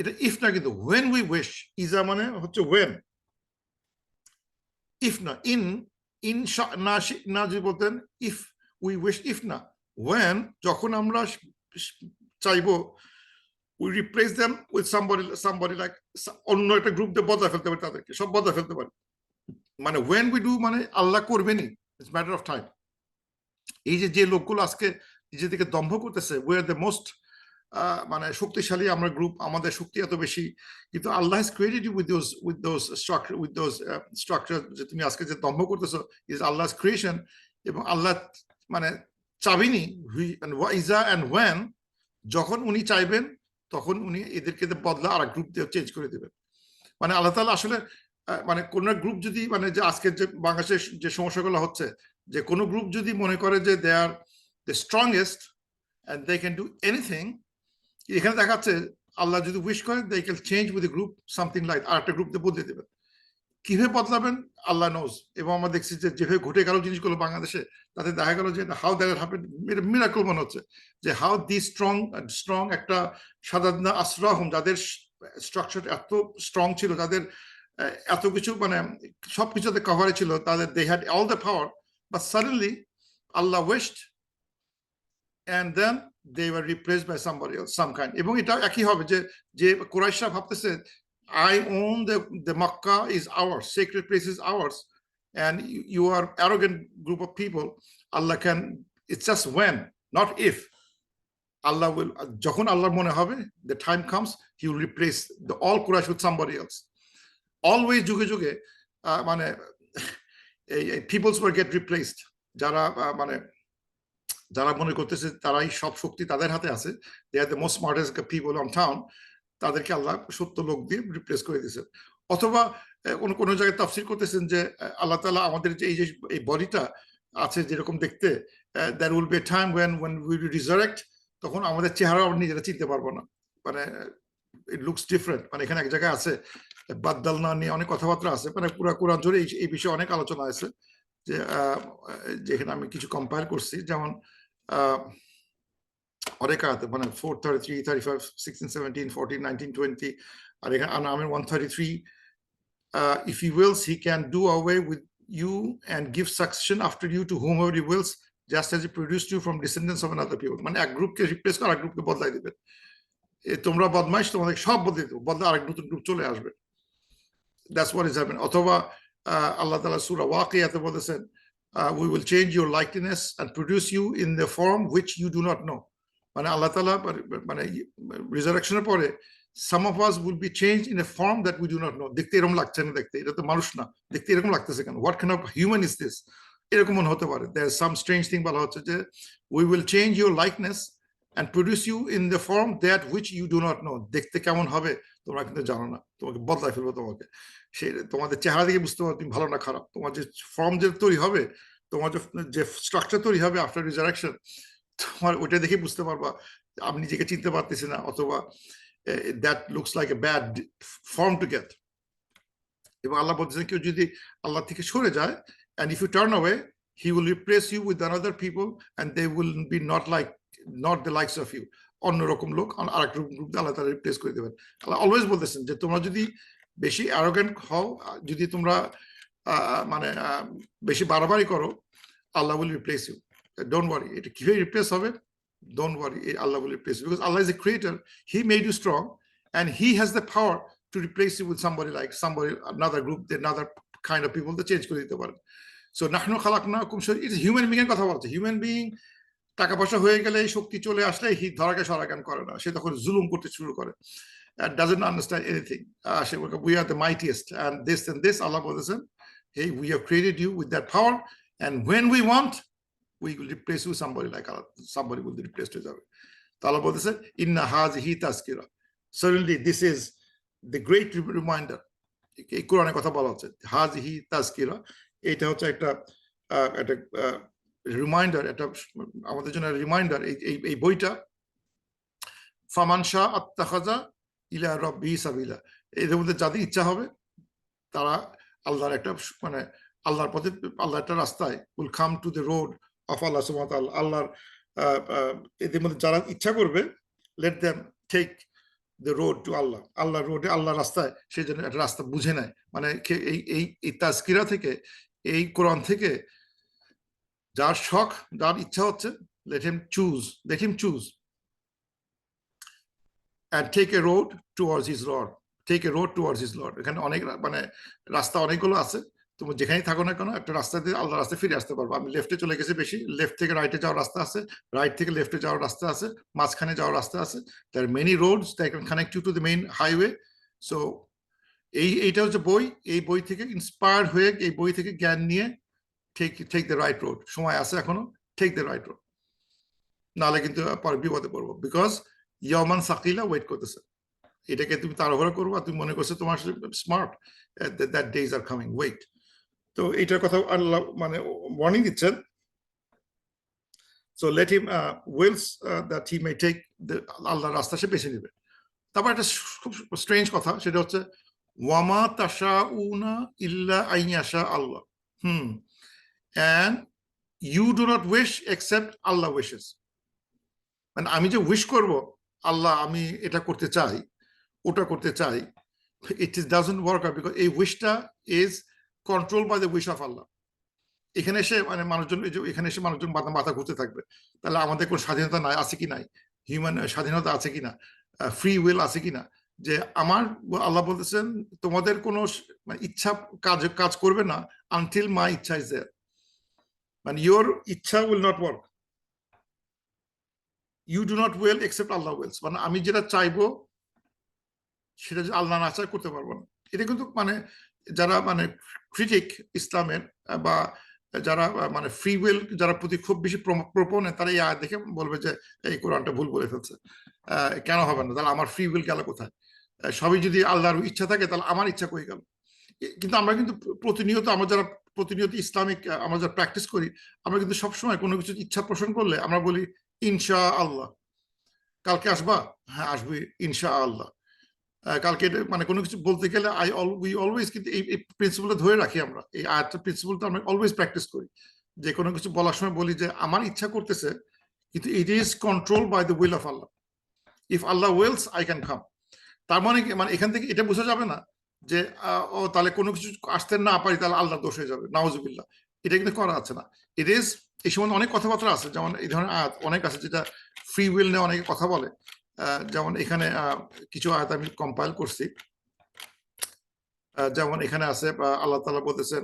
এটা ইফ না, কিন্তু when we wish, ইজা মানে হচ্ছে when, ইফ না, ইন শা'না শি'না যদি বলতেন ইফ we wish, ইফ না when, যখন আমরা চাইবো, we replace them with somebody like অন্য একটা গ্রুপ দিয়ে বদলা ফেলতে পারি, তাদেরকে সব বদলা ফেলতে পারি, মানে when we do মানে আল্লাহ করবেনই, ইটস ম্যাটার অফ টাইম। এই যে লোকগুলো আজকে নিজেদেরকে দম্ভ করতেছে, we are the most মানে শক্তিশালী আমরা গ্রুপ, আমাদের শক্তি এত বেশি, কিন্তু আল্লাহ has created you with those structure, যে তুমি আজকে যে দম্ভ করতেছো is Allah's creation, এবং আল্লাহ মানে চাবেনি ইজা and when, যখন উনি চাইবেন তখন উনি এদেরকে বদলা আর গ্রুপ দিয়ে চেঞ্জ করে দেবেন। মানে আল্লাহ তাআলা আসলে মানে কোন গ্রুপ যদি মানে যে আজকের যে বাংলাদেশের যে সমস্যাগুলো হচ্ছে, যে কোনো গ্রুপ যদি মনে করে যে they are the strongest and they can do anything, এখানে দেখা যাচ্ছে আল্লাহ যদি উইশ করেন they can change with the group something like, আর একটা গ্রুপ দিয়ে বদলে দেবেন। কিভাবে বদলাবেন আল্লাহ নোজ। এবং আমরা দেখছি যে যেভাবে ঘটে গেল জিনিসগুলো বাংলাদেশে, তাতে দেখা গেল যে হাউ দ্যাট হ্যাপেন্ড, মিরাকল মনে হচ্ছে, যে হাউ দি স্ট্রং একটা শাদাদনা আসরাহুম, যাদের স্ট্রাকচার এত স্ট্রং ছিল, যাদের এত কিছু মানে সবকিছুতে কভারে ছিল, তাদের they had all the power, but suddenly Allah wished and then they were replaced by somebody else, some kind। এবং এটা একই হবে যে কুরাইশরা ভাবতেছে I own the Makkah is ours, sacred place is ours, and you are arrogant group of people, Allah can, it's just when, not if, Allah will, যখন আল্লাহর মনে হবে, the time comes, he will replace all Quraysh with somebody else। Always যুগে যুগে মানে peoples will get replaced, যারা মানে যারা মনে করতেছে তারাই সব শক্তি তাদের হাতে আছে, they are the most smartest people on town, তাদেরকে আল্লাহ সত্য লোক দিয়ে রিপ্লেস করে দিয়েছেন। অথবা কোন জায়গায় তাফসীর করতেছেন যে আল্লাহ তাআলা আমাদের যে এই বডিটা আছে যেরকম দেখতে, there will be a time when we resurrect, তখন আমাদের চেহারা আমরা নিজেরা চিনতে পারবো না, মানে it looks different। মানে এখানে এক জায়গায় আছে বাদদালনা নিয়ে অনেক কথাবার্তা আছে, মানে পুরো কোরআন জুড়ে এই বিষয়ে অনেক আলোচনা আছে, যে যেখানে আমি কিছু কম্পাইল করছি, যেমন অনেক আয়াতে মানে 433, 35, 16, 17, 14, 19, 20 আর এখানে আমি 133 if he wills he can do away with you and give succession after you to whomever he wills just as he produced you from descendants of another people মানে এক গ্রুপকে রিপ্লেস করে আরেক গ্রুপকে বদলাই দিবেন তোমরা বদমাইশ তোমাদের সব বদলে দেবো বদলে আরেক নতুন গ্রুপ চলে আসবে that's what is happening অথবা আল্লাহ তাআলা সূরা ওয়াকিয়াতে বলেছেন we will change your likeness and produce you in the form which you do not know মানে আল্লাহ তাআলা মানে রিজারেকশনের পরে some of us will be changed in a form that we do not know দেখতে এরকম লাগছে না দেখতে এটা তো মানুষ না দেখতে এরকম লাগতেছে কেন what kind of human is this এরকম মনে হতে পারে there is some strange thing বলা হচ্ছে যে we will change your likeness and produce you in the form that which you do not know দেখতে কেমন হবে তোমরা কিন্তু জানো না তোমাকে বদলাই ফেলবো তোমাকে সেই তোমাদের চেহারা দেখে বুঝতে পারো তুমি ভালো না খারাপ তোমার যে ফর্ম যে তৈরি হবে তোমার যে স্ট্রাকচার তৈরি হবে আফটার রিজারেকশন তোমার ওইটা দেখে বুঝতে পারবা আমি নিজেকে চিনতে পারতেছি না অথবা that looks like a bad form to get এবং আল্লাহ বলছেন কেউ যদি আল্লাহ থেকে সরে যায় and if you turn away he will replace you with another people and they will be not the likes of you অন্যরকম লোক আরেক গ্রুপ আল্লাহ তাআলা রিপ্লেস করে দেবেন আল্লাহ অলওয়েজ বলতেছেন যে তোমরা যদি বেশি অ্যারোগেন্ট হও যদি তোমরা মানে বেশি বাড়াবাড়ি করো আল্লাহ will replace you don't worry এটা কিভাবে রিপ্লেস হবে don't worry Allah will replace you because Allah is a creator he made you strong and he has the power to replace you with somebody another group another kind of people that change করে দিতে পারে so nahnu khalaqnakum it's human being এর কথা বলছে human being টাকা পয়সা হয়ে গেলে শক্তি চলে আসলে হি ধরাকে সরাগান করে না সে তখন জুলুম করতে শুরু করে and doesn't understand anything we are the mightiest and this Allah বলেছেন hey we have created you with that power and when we want we will replace you somebody like Allah somebody will be replaced with Allah Allah বলেছেন inna hazihi tazkira certainly this is the great reminder এই কোরআনের কথা বলা হচ্ছে হাজিহি তাজকিরা এটা হচ্ছে একটা reminder এটা আমাদের জন্য রিমাইন্ডার এই বইটা ফামান শাআ আত্তাখাযা ইলা রাব্বিহি সাবিলা এর মধ্যে যাদের ইচ্ছা হবে তারা আল্লাহর একটা মানে আল্লাহর পথে আল্লাহর একটা রাস্তায় will come to the road of Allah সুবহানাহু ওয়া তাআলা আল্লাহর এদের মধ্যে যারা ইচ্ছা করবে let them take the road to Allah আল্লাহর রোডে আল্লাহর রাস্তায় সেই জন্য একটা রাস্তা বুঝে নেয় মানে এই তাজকিরা থেকে এই কোরআন থেকে যার শখ যার ইচ্ছা হচ্ছে let him choose and take a road towards his Lord এখানে অনেক মানে রাস্তা অনেকগুলো আছে তুমি যেখানেই থাকো না কেন একটা রাস্তা দিয়ে আল্লাহর রাস্তায় ফিরে আসতে পারবো আমি লেফটে চলে গেছি বেশি লেফট থেকে রাইটে যাওয়ার রাস্তা আছে রাইট থেকে লেফটে যাওয়ার রাস্তা আছে মাঝখানে যাওয়ার রাস্তা আছে there are many roads that can connect you to the main highway so এইটা হচ্ছে বই এই বই থেকে ইন্সপায়ার্ড হয়ে এই বই থেকে জ্ঞান নিয়ে take the right road সময় আছে এখনো take the right road নালে কিন্তু পরে বিপদে পড়বো বিকজ ইয়ামান সাকিলা ওয়েট করতেছে এটাকে তুমি তাড়াহুড়া করবো তুমি মনে করছো তোমার smart that days are coming wait তো এটার কথা আল্লাহ মানে ওয়ার্নিং দিচ্ছেন so let him wills that he may take the আল্লাহর রাস্তা সে বেছে নেবে তারপর একটা খুব স্ট্রেঞ্জ কথা সেটা হচ্ছে ওয়ামা তাশাউনা ইল্লা আইয়াশা আল্লাহ and you do not wish except Allah wishes মানে আমি যে উইশ করব আল্লাহ আমি এটা করতে চাই ওটা করতে চাই it doesn't work out because a wishটা is controlled by the wish of Allah এখানে এসে মানে মানুষজন মাথা ঘুরতে থাকবে তাহলে আমাদের কোনো স্বাধীনতা নাই আছে কি নাই হিউম্যান স্বাধীনতা আছে কিনা ফ্রি উইল আছে কিনা যে আমার আল্লাহ বলতেছেন তোমাদের কোনো ইচ্ছা কাজ করবে না আনটিল মাই ইচ্ছা ইজ দেয়ার মানে your ইচ্ছা will not work you do not will except Allah wills মানে আমি যেটা চাইবো সেটা যে আল্লাহ না চায় করতে পারবো না এটা কিন্তু মানে যারা মানে ক্রিটিক ইসলামের বা যারা মানে ফ্রি উইল যারা প্রতি খুব বেশি প্রপোনেন্ট তারা এই আয়াত দেখে বলবে যে এই কোরআনটা ভুল বলে ফেলছে কেন হবে না তাহলে আমার ফ্রি উইল গেল কোথায় সবই যদি আল্লাহর ইচ্ছা থাকে তাহলে আমার ইচ্ছা কই গেল কিন্তু আমরা কিন্তু প্রতিনিয়ত আমরা যারা প্রতিনিয়ত ইসলামিক আমরা যারা প্র্যাকটিস করি আমরা কিন্তু সবসময় কোনো কিছু ইচ্ছা পোষণ করলে আমরা বলি ইনশা আল্লাহ কালকে আসবা হ্যাঁ আসবি ইনশা আল্লাহ কালকে মানে কোনো কিছু বলতে গেলে উই অলওয়েজ কিন্তু এই প্রিন্সিপালটা ধরে রাখি আমরা এই আয়াতটা প্রিন্সিপালটা আমরা অলওয়েজ প্র্যাকটিস করি যে কোনো কিছু বলার সময় বলি যে আমার ইচ্ছা করতেছে কিন্তু it is controlled by the will of Allah. If Allah wills, I can come. তার মানে মানে এখান থেকে এটা বোঝা যাবে না যে ও তাহলে কোনো কিছু আসতে না পারি তাহলে আল্লাহ দোষ হয়ে যাবে, নাউজুবিল্লাহ। এটা কিন্তু করা আছে না। ইট ইজ এই সময় অনেক কথাবার্তা আছে, যেমন এই ধরনের আয়াত অনেক আছে যেটা ফ্রি উইল নিয়ে অনেকে কথা বলে। যেমন এখানে কিছু আয়াত আমি কম্পাইল করছি, যেমন এখানে আছে আল্লাহ তাআলা বলতেছেন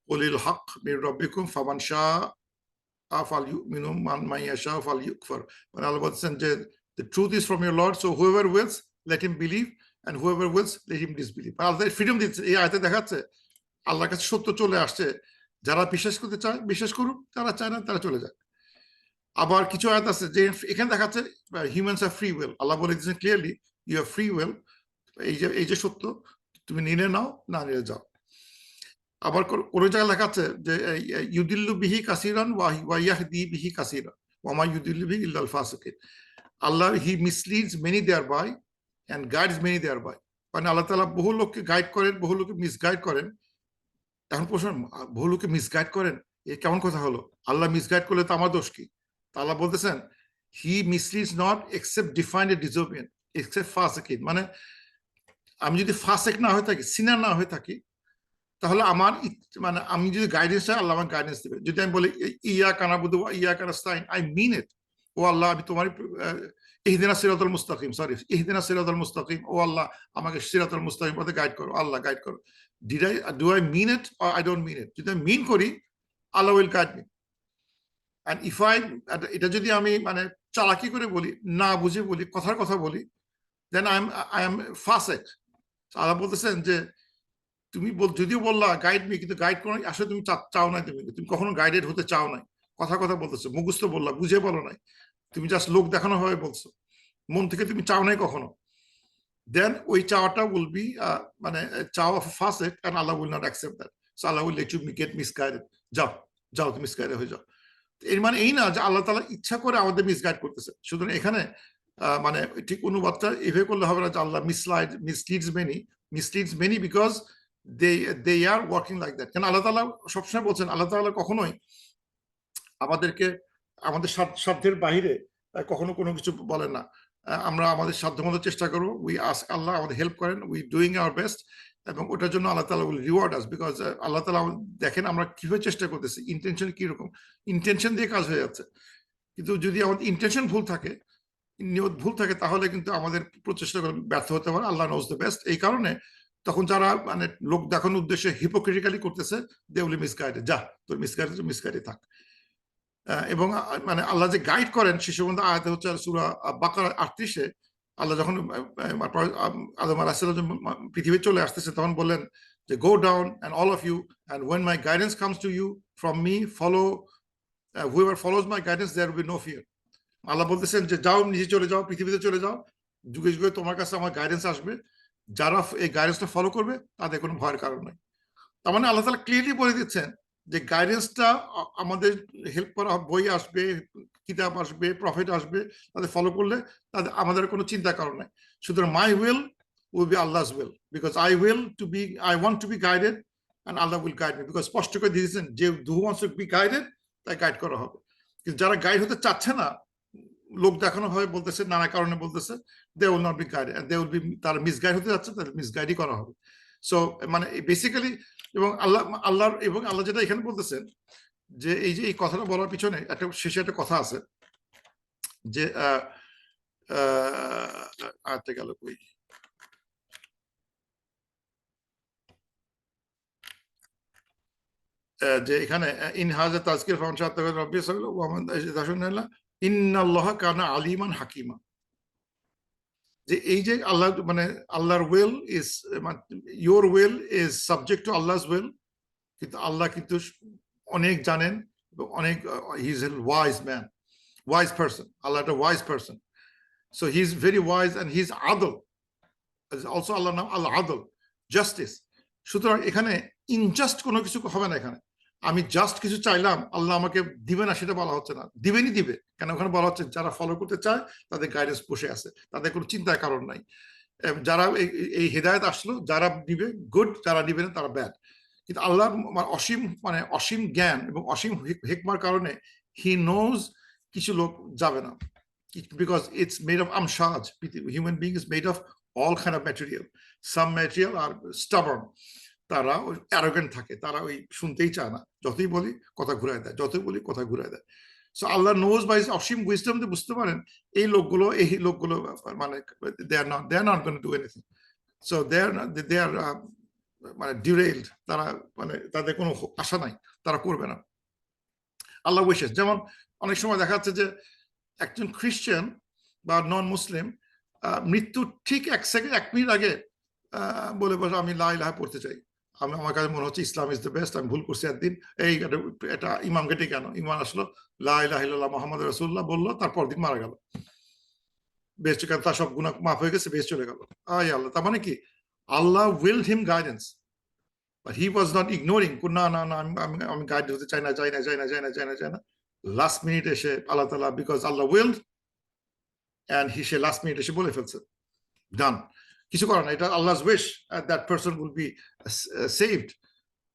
কুলিল হক মির রাব্বিকুম ফামান শাআ ফালইউমিনু মান ইয়াশা ফালইউকফার। মানে আল্লাহ বলতেছেন যে the truth is from your Lord, so whoever wills let him believe and whoever wills let him disbelieve. Allah freedom দিচ্ছে। এই আয়াতে দেখাচ্ছে আল্লাহর কাছে সত্য চলে আসছে, যারা বিশ্বাস করতে চায় বিশ্বাস করুক, যারা চায় না তারা চলে যায়। আবার কিছু আয়াত আছে যে এখানে দেখাচ্ছে humans are free will. Allah বলে দিচ্ছেন clearly you are free will, এই যে সত্য তুমি নিয়ে নাও না নিয়ে যাও। আবার কোন জায়গায় লেখা আছে যে ইউদিল্লু বিহি কাসিরান ওয়া ইয়াহদি বিহি কাসিরান ওয়া মা ইউদিল্লু বিহি ইল্লাল ফাসিকিন। আল্লাহ হি মিসলিডস মেনি দেয়ারবাই এন্ড গাইডস মেনি দেয়ারবাই। মানে আল্লাহ তাআলা বহু লোককে গাইড করেন, বহু লোককে মিসগাইড করেন। এখন প্রশ্ন, বহু লোককে মিসগাইড করেন, এ কেমন কথা হলো? আল্লাহ মিসগাইড করলে তো আমার দোষ কি? আল্লাহ বলতেছেন he misleads not except defined a disobedient except ফাসিকিন। মানে আমি যদি ফাসিক না হয়ে থাকি, সিনার না হয়ে থাকি, তাহলে আমার মানে আমি যদি গাইডেন্স চাই আল্লাহ আমাকে গাইডেন্স দেবে। যদি আমি বলি ইয়াকা নাবুদু ওয়া ইয়াকা নাস্তাইন, আই মিন ইট। ও আল্লাহ আমি তোমার ইহদিনাস সিরাতাল মুস্তাকিম, সরি ইহদিনাস সিরাতাল মুস্তাকিম, ও আল্লাহ আমাকে সিরাতাল মুস্তাকিম পথে গাইড করো, আল্লাহ গাইড করো। Do I mean it or I don't mean it? যদি আমি মিন করি আল্লাহ will guide me. And if I, এটা যদি আমি মানে চালাকি করে বলি, না বুঝে বলি, কথার কথা বলি, দেন আই এম ফাসিক। আল্লাহ বলতেছেন যে তুমি যদিও বললা গাইড মি, কিন্তু গাইড করো আসলে তুমি চাও নাই, তুমি কখনো গাইডেড হতে চাও নাই। কথা বলতেছো, মুখস্থ বললা, বুঝে বলো নাই, তুমি জাস্ট লোক দেখানো ভাবে বলছো, মন থেকে তুমি চাও নাই কখনো। দেন ওই চাওয়াটা উইল বি মানে চাও অফ ফাসিক, and Allah will not accept that. So Allah will let you get misguided. যাও তুমি মিসগাইডেড হয়ে যাও। এর মানে এই না যে আল্লাহ তাআলা ইচ্ছা করে আমাদের মিসগাইড করতেছে। সুতরাং এখানে মানে ঠিক অনুবাদটা এভাবে করলে হবে না যে আল্লাহ misleads many because they are working like that. কেন আল্লাহ তাআলা সবসময় বলছেন, আল্লাহ তাআলা কখনোই আমাদেরকে আমাদের সাধ্যের বাইরে কখনো কোনো কিছু বলেন না। আমরা আমাদের সাধ্যমতো চেষ্টা করবো, উই আস্ক আল্লাহ আমাদের হেল্প করেন, উই ডুইং আওয়ার বেস্ট, এবং ওটার জন্য আল্লাহ তাআলা উইল রিওয়ার্ড আস। বিকজ আল্লাহ তাআলা দেখেন আমরা কিভাবে চেষ্টা করতেছি, ইন্টেনশন কিরকম, ইন্টেনশন দিয়ে কাজ হয়ে যাচ্ছে। কিন্তু যদি আমাদের ইন্টেনশন ভুল থাকে, নিয়ত ভুল থাকে, তাহলে কিন্তু আমাদের প্রচেষ্টা ব্যর্থ হতে পারে। আল্লাহ নোজ দ্য বেস্ট। এই কারণে তখন যারা মানে লোক দেখানোর উদ্দেশ্যে হিপোক্রিটিক্যালি করতেছে, দে উইল মিসগাইডেড। যা তোর মিসগাইডে থাক। এবং মানে আল্লাহ যে গাইড করেন সে সম্বন্ধে আয়াতে হচ্ছে সূরা বাকারা 38-এ আল্লাহ যখন আদম আলাইহিস সালাম পৃথিবী চলে আসতেছে, তখন বললেন যে go down and all of you, and when my guidance comes to you from me, follow whoever follows my guidance, there will be no fear. আল্লাহ বলতেছেন যে যাও, নিচে চলে যাও, পৃথিবীতে চলে যাও, যুগে যুগে তোমার কাছে আমার গাইডেন্স আসবে, যারা এই গাইডেন্সটা ফলো করবে তাদের কোনো ভয়ের কারণ নাই। তার মানে আল্লাহ তাআলা ক্লিয়ারলি বলে দিচ্ছেন যে গাইডেন্সটা আমাদের হেল্প করা, বই আসবে, কিতাব আসবে, প্রফেট আসবে, তাদের ফলো করলে তাদের আমাদের কোনো চিন্তা কারণ নাই। সুতরাং my will will be Allah's will, because I want to be guided and Allah will guide me. Because স্পষ্ট করে দিয়েছেন যে who wants to be guided, তাই গাইড করা হবে। কিন্তু যারা গাইড হতে চাচ্ছে না, লোক দেখানো ভাবে বলতেছে, নানা কারণে বলতেছে, they will not be guided, they will be, তারা মিসগাইড হতে যাচ্ছে, তাদের মিসগাইডই করা হবে। সো মানে বেসিক্যালি, এবং আল্লাহ যেটা এখানে বলতেছেন যে এই যে এই কথাটা বলার পিছনে একটা শেষে একটা কথা আছে যে গেল কই, যে এখানে ইন হাযা তাযকির ফামান শাআ আত্তাখাযা রাব্বি সাবিলা ওয়া মান তাশাউনা ইন্নাল্লাহা কানা আলিমান হাকিমা। যে এই যে আল্লাহ মানে আল্লাহর will is, your will is subject to Allah's will, কিন্তু আল্লাহ কিন্তু অনেক জানেন, অনেক he is a wise man, wise person. আল্লাহ একটা wise person, so he is very wise and he is আদল। অলসো আল্লাহর নাম আল্লাহ আদল, জাস্টিস। সুতরাং এখানে ইনজাস্ট কোনো কিছু হবে না। এখানে আমি জাস্ট কিছু চাইলাম, আল্লাহ আমাকে দিবে না সেটা বলা হচ্ছে না, দিবেনই দিবে। কেন ওখানে বলা হচ্ছে যারা ফলো করতে চায় তাদের গাইডেন্স বসে আছে, তাদের কোনো চিন্তার কারণ নাই। যারা এই হেদায়েত আসলো, যারা দিবে গুড, যারা দিবে না তারা ব্যাড। কিন্তু আল্লাহর অসীম জ্ঞান এবং অসীম হিকমার কারণে হি নোজ কিছু লোক যাবে না, because it's made of amshaj. Human being is made of all kind of material. Some material are stubborn. তারা ওই অ্যারোগেন্ট থাকে, তারা ওই শুনতেই চায় না, যতই বলি কথা ঘুরায় দেয়, যতই বলি কথা ঘুরায় দেয়। সো আল্লাহ নোজ বাই অসীম উইজডম বুঝতে পারেন এই লোকগুলো মানে they are not going to do anything. So they are মানে ডিরেইলড, তারা মানে তাদের কোনো আশা নাই, তারা করবে না। আল্লাহ উইশেস, যেমন অনেক সময় দেখা যাচ্ছে যে একজন খ্রিস্টান বা নন মুসলিম মৃত্যুর ঠিক 1 মিনিট আগে বলে বসে আমি লা ইলাহা পড়তে চাই, আমার কাছে মনে হচ্ছে ইসলাম ইজ দ্য বেস্ট, আমি ভুল করছি একদিন, এই এটা ইমাম গেটে কেন, ইমান আসলো লা ইলাহা ইল্লাল্লাহ মুহাম্মদ রাসূলুল্লাহ বললো, তারপর দিন মারা গেল, বেশ কেন তার সব গুনাহ মাফ হয়ে গেছে, বেশ চলে গেল। আয় আল্লাহ, তার মানে কি আল্লাহ willed him guidance, but he was not ignoring, না না না আমি গাইড হতে চাই না, লাস্ট মিনিট এসে আল্লাহ তাআলা, because Allah willed and he say last minute এসে বলে ফেলছে, ডান, কিছু করে না, এটা আল্লাহ's wish, that person will be saved,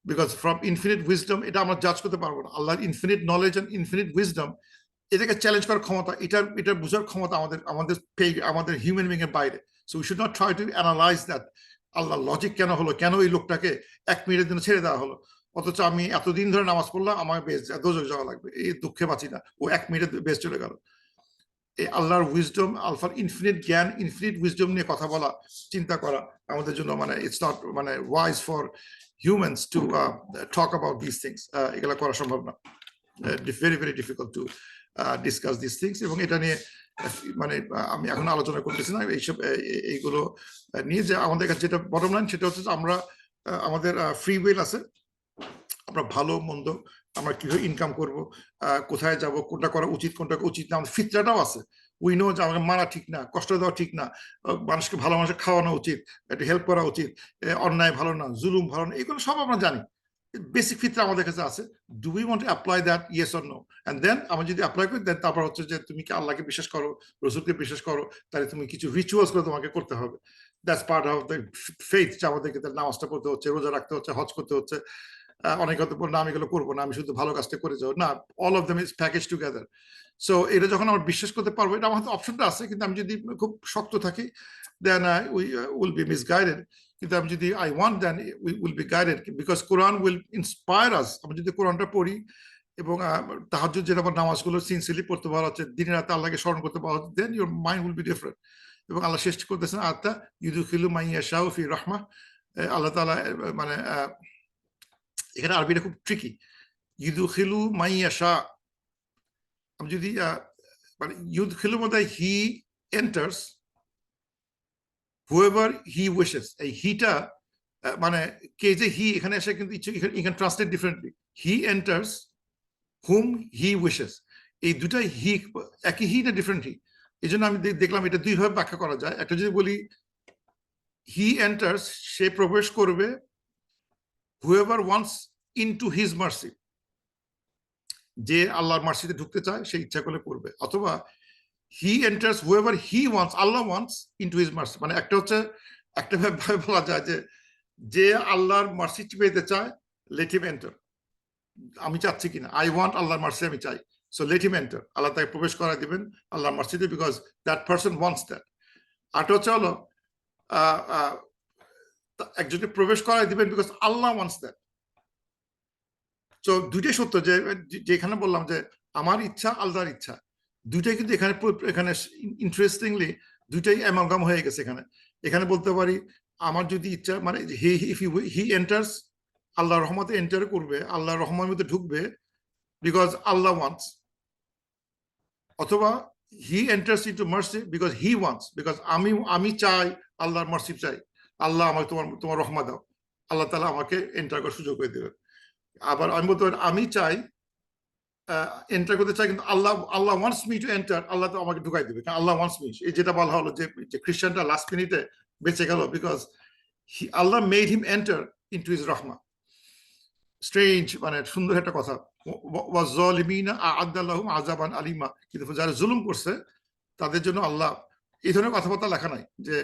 because from infinite wisdom, এটা আমরা জাজ করতে পারবো না, আল্লাহর infinite knowledge and infinite wisdom, এটাকে চ্যালেঞ্জ করার ক্ষমতা, এটা বোঝার ক্ষমতা আমাদের হিউম্যান বিং এর বাইরে। So we should not try to analyse that, Allah logic কেন হলো, কেন এই লোকটাকে 1 মিনিটের জন্য ছেড়ে দেওয়া হলো, অথচ আমি এতদিন ধরে নামাজ পড়লাম, আমার বেশ দোজখ যাওয়া লাগবে, এই দুঃখে বাঁচি না, ও 1 মিনিটে বেশ চলে গেল। এই আল্লাহর উইজডম, আল্লাহর ইনফিনিট জ্ঞান, ইনফিনিট উইজডম নিয়ে কথা বলা, চিন্তা করা আমাদের জন্য মানে ইটস নট মানে wise for humans to talk about this things, এগুলা করা সম্ভব না, very very difficult to discuss this things. এবং এটা নিয়ে মানে আমি এখন আলোচনা করতেছি না এইসব এইগুলো নিয়ে, যে আমাদের কাছে যেটা বটম লাইন সেটা হচ্ছে আমরা আমাদের ফ্রি উইল আছে, আমরা ভালো মন্দ আমরা কিভাবে ইনকাম করব, কোথায় যাব, কোনটা করা উচিত কোনটা উচিত না, আমাদের ফিতরাটাও আছে, উই নো যে আমাকে মারা ঠিক না, কষ্ট দেওয়া ঠিক না, মানুষকে ভালো মানুষকে খাওয়ানো উচিত, একটু হেল্প করা উচিত, অন্যায় ভালো না, জুলুম ভালো না, এগুলো সব আমরা জানি, বেসিক ফিতরা আমাদের কাছে আছে। Do we want to apply that, yes or no? And then আমরা যদি অ্যাপ্লাই করি, দেন তারপর হচ্ছে যে তুমি কি আল্লাহকে বিশ্বাস করো, রসুলকে বিশ্বাস করো, তাহলে তুমি কিছু রিচুয়ালস করে তোমাকে করতে হবে, that's part of the faith, যে আমাদেরকে নামাজটা পড়তে হচ্ছে, রোজা রাখতে হচ্ছে, হজ করতে হচ্ছে। অনেক হয়তো না আমি এগুলো করবো না, আমি শুধু ভালো কাজটা করে যাবো না, all of them is package together. So এটা যখন আমরা বিশ্বাস করতে পারবো, এটা আমার হাতে অপশনটা আছে, কিন্তু আমি যদি খুব শক্ত থাকি, then we will be misguided. কিন্তু আমি যদি I want, then we will be guided, because Quran will inspire us. আমি যদি কোরআনটা পড়ি এবং তাহাজ্জুদ যেটা আমার নামাজগুলো সিনসিয়ারলি পড়তে বলা হচ্ছে, দিনে রাতে আল্লাহকে স্মরণ করতে বলা হচ্ছে, then your mind will be different. এবং আল্লাহ শেষ করতেছেন আয়াতটা, ইউদখিলু মান ইয়াশাউ ফি রাহমাহ। আল্লাহ তাআলা মানে এখানে আরবিটা খুব ট্রিকি, ইউদখিলু মান ইয়াশা, আমি যদি মানে ইউদখিলুর মধ্যে হি এন্টার্স whoever he wishes, এই হিটা মানে কে যে হি, এখানে এসে কিন্তু এখানে ট্রান্সলেট ডিফারেন্টলি, হি এন্টার্স হুম হি উইশেস, এই দুটাই হি, একই হি না ডিফারেন্ট হি। এই জন্য আমি দেখলাম এটা দুইভাবে ব্যাখ্যা করা যায়। একটা যদি বলি হি এন্টার্স, সে প্রবেশ করবে, whoever wants into his mercy, যে আল্লাহর মার্সিতে ঢুকতে চায় সে ইচ্ছা করলে করবে, অথবা he enters whoever he wants, Allah wants into his mercy। মানে একটা হচ্ছে একটা ভাবে বলা যায় যে আল্লাহর মার্সি পেতে চায়, let him enter। আমি চাচ্ছি কিনা, I want আল্লাহর মার্সি, আমি চাই, so let him enter, আল্লাহ তাকে প্রবেশ করা দিবেন আল্লাহর মার্সিতে, because that person wants that। আর হচ্ছে হলো একজনকে প্রবেশ করা দিবেন because Allah wants that। তো দুইটাই সত্য, যে যেখানে বললাম যে আমার ইচ্ছা আল্লাহর ইচ্ছা, দুইটাই কিন্তু এখানে ইন্টারেস্টিংলি দুইটাই অ্যামালগাম হয়ে গেছে। এখানে বলতে পারি আমার যদি ইচ্ছা, মানে হি এন্টার্স, আল্লাহর রহমতে এন্টার করবে, আল্লাহর রহমতের মধ্যে ঢুকবে বিকজ আল্লাহ ওয়ান্টস, অথবা he enters into mercy because he wants, because আমি চাই, আল্লাহর মার্সি চাই, আল্লাহ আমাকে তোমার রহমত দাও, আল্লাহ তাআলা আমাকে এন্টার করার সুযোগ করে দেবে। আবার আমি বলতে পারি আমি চাই এন্টার করতে চাই, কিন্তু আল্লাহ ওয়ান্টস মি টু এন্টার, আল্লাহ তো আমাকে ঢুকাই দিবে, কারণ আল্লাহ ওয়ান্টস মি। এই যেটা বলা হলো যে খ্রিস্টানটা লাস্ট মিনিটে বেঁচে গেল, because Allah made him enter into his রহমা। স্ট্রেঞ্জ, মানে সুন্দর একটা কথা, ওয়াজ-যালিমিনা আ'আদ্দা লাহুম আযাবান আলিমা, কিন্তু যারা জুলুম করছে তাদের জন্য আল্লাহ, এই ধরনের কথাবার্তা লেখা নাই যে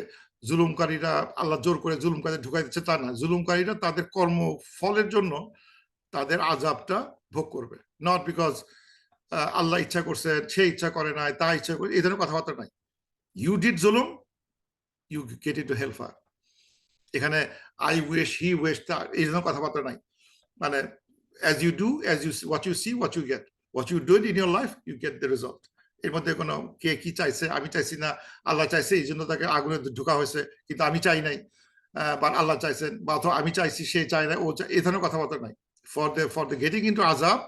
জুলুমকারীরা আল্লাহ জোর করে জুলুমকারীদের ঢুকাই দিচ্ছে, তা না। জুলুমকারীরা তাদের কর্ম ফলের জন্য তাদের আযাবটা ভোগ করবে, নট বিকজ আল্লাহ ইচ্ছা করছে, সে ইচ্ছা করে নাই, তা ইচ্ছা করে, এই ধরনের কথাবার্তা নাই। ইউ ডিড জুলুম, ইউ গেট ইনটু হেলফায়ার। এখানে আই উইশ, হি উইশ, এই ধরনের কথাবার্তা নাই। মানে as you do, what you see, what you get, what you do in your life, you get the result. এর মধ্যে কোনো কে কি চাইছে, আমি চাইছি না, আল্লাহ চাইছে, এই জন্য তাকে আগুনে ঢোকা হয়েছে, কিন্তু আমি চাই নাই, বা আল্লাহ চাইছেন, বা অথবা আমি চাইছি, সে চাই না, ও এই ধরনের কথাবার্তা নাই। for the getting into azab,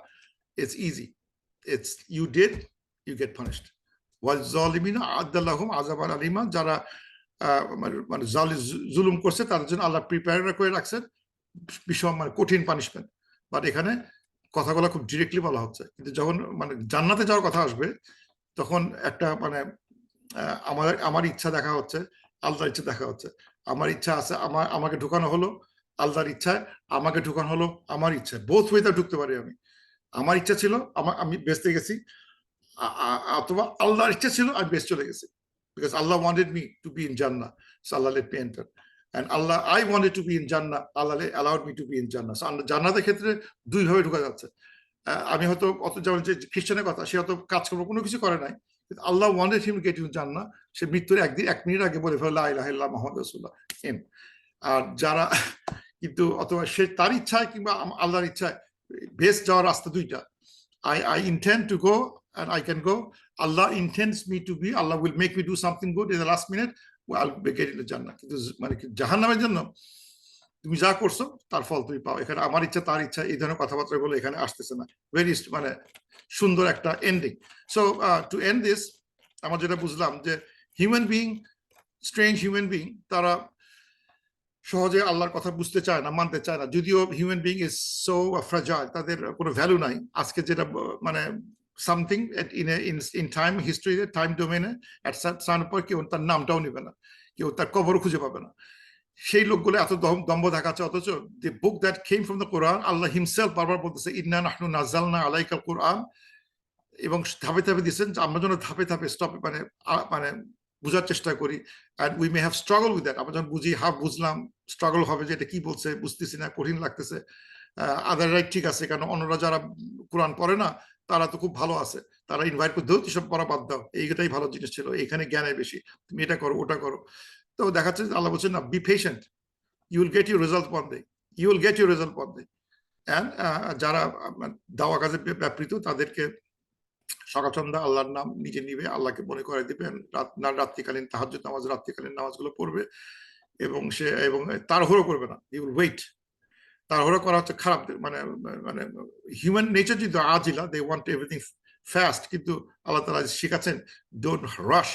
it's easy. It's you did, you get punished. ওয়াল-যালিমিনা আ'আদ্দা লাহুম আযাবান আলীমা, যারা মানে জুলুম করছে তাদের জন্য আল্লাহ প্রিপেয়ার করে রাখছেন ভীষণ মানে কঠিন পানিশমেন্ট। বাট এখানে কথাগুলো খুব ডিরেক্টলি বলা হচ্ছে, কিন্তু যখন মানে জান্নাতে যাওয়ার কথা আসবে, তখন একটা মানে আমার ইচ্ছা দেখা হচ্ছে, আল্লাহর ইচ্ছা দেখা হচ্ছে। আমার ইচ্ছা আছে, আমাকে ঢুকানো হলো, আল্লাহর ইচ্ছায় আমাকে ঢুকানো হলো, আমার ইচ্ছায় বোথ ওয়েতে ঢুকতে পারি আমি। আমার ইচ্ছা ছিল আমি বেঁচতে গেছি, অথবা আল্লাহর ইচ্ছা ছিল আমি বেঁচে চলে গেছি, because Allah wanted me to be in Jannah, so Allah let me enter. And I wanted to be in Jannah, Allah allowed me to be in Jannah. So জান্নাতের ক্ষেত্রে দুই ভাবে ঢোকা যাচ্ছে। আমি হয়তো অত যেমন যে খ্রিস্টানের কথা, সে হয়তো কাজকর্ম কোনো কিছু করে নাই, আল্লাহ wanted him to get in Jannah, সে মৃত্যুর 1 মিনিট আগে বলে ফেলল লা ইলাহা ইল্লাল্লাহ মুহাম্মাদুর রাসূলুল্লাহ। আর যারা কিন্তু অথবা সে তার ইচ্ছায় কিংবা আল্লাহর ইচ্ছায় বেস্ট যাওয়ার রাস্তা দুইটা। I intend to go and I can go. Allah intends me to be, Allah will make me do something good in the last minute, I'll be getting the Jannah. কিন্তু মানে জাহান্নামের জন্য তুমি যা করছো তার ফল তুমি পাও। এখানে আমার ইচ্ছা তার ইচ্ছা এই ধরনের কথাবার্তা বলে এখানে আসতেছে না। ভেরি মানে সুন্দর একটা ending. So to end this, আমার যেটা বুঝলাম যে human being, strange human being, তারা সহজে আল্লাহর কথা বুঝতে চায় না, মানতে চায় না, যদিও human being is so fragile, তাদের কোনো ভ্যালু নাই। আজকে যেটা মানে something in time history, time ডোমেনে এট সার্টেন পর কেউ তার নামটাও নেবে না, কেউ তার কবরও খুঁজে পাবে না। সেই লোকগুলো এত দম্ভ দেখাচ্ছে, অথচ the book that came from the Quran, Allah himself বারবার বলতেছে ইন্না নাহনু নাযালনা আলাইকাল কুরআন, এবং ধাপে ধাপে দিচ্ছেন যে আমরা যেন ধাপে ধাপে স্টপ মানে বোঝার চেষ্টা করি। and we may have struggle with that, আমরা যখন বুঝি, বুঝলাম, স্ট্রাগল হবে যে এটা কি বলছে, বুঝতেছি না, কঠিন লাগতেছে। আদাররাই ঠিক আছে, কারণ অন্যরা যারা কোরআন পড়ে না তারা তো খুব ভালো আছে, তারা ইনভাইট করে দেও, এসব পড়া বাদ দাও, এইটাই ভালো জিনিস ছিল, এখানে জ্ঞানের বেশি, তুমি এটা করো ওটা করো। তো দেখাচ্ছে আল্লাহ বলছেন না, be patient, you will get your result one day, you will get your result one day. and যারা দাওয়া কাজে ব্যাপৃত, তাদেরকে সকাল সন্ধ্যা আল্লাহর নাম নিজে নিবে, আল্লাহকে মনে করে দিবেন, রাত্রিকালীন তাহাজ্জুদ নামাজ, রাত্রিকালীন নামাজগুলো পড়বে, এবং সে তাড়াহুড়ো করবে না, he will wait. তাড়াহুড়ো করা হচ্ছে খারাপ, মানে মানে হিউম্যান নেচার যদি আজিলা, they want everything fast, কিন্তু আল্লাহ তাআলা শিখাচ্ছেন don't rush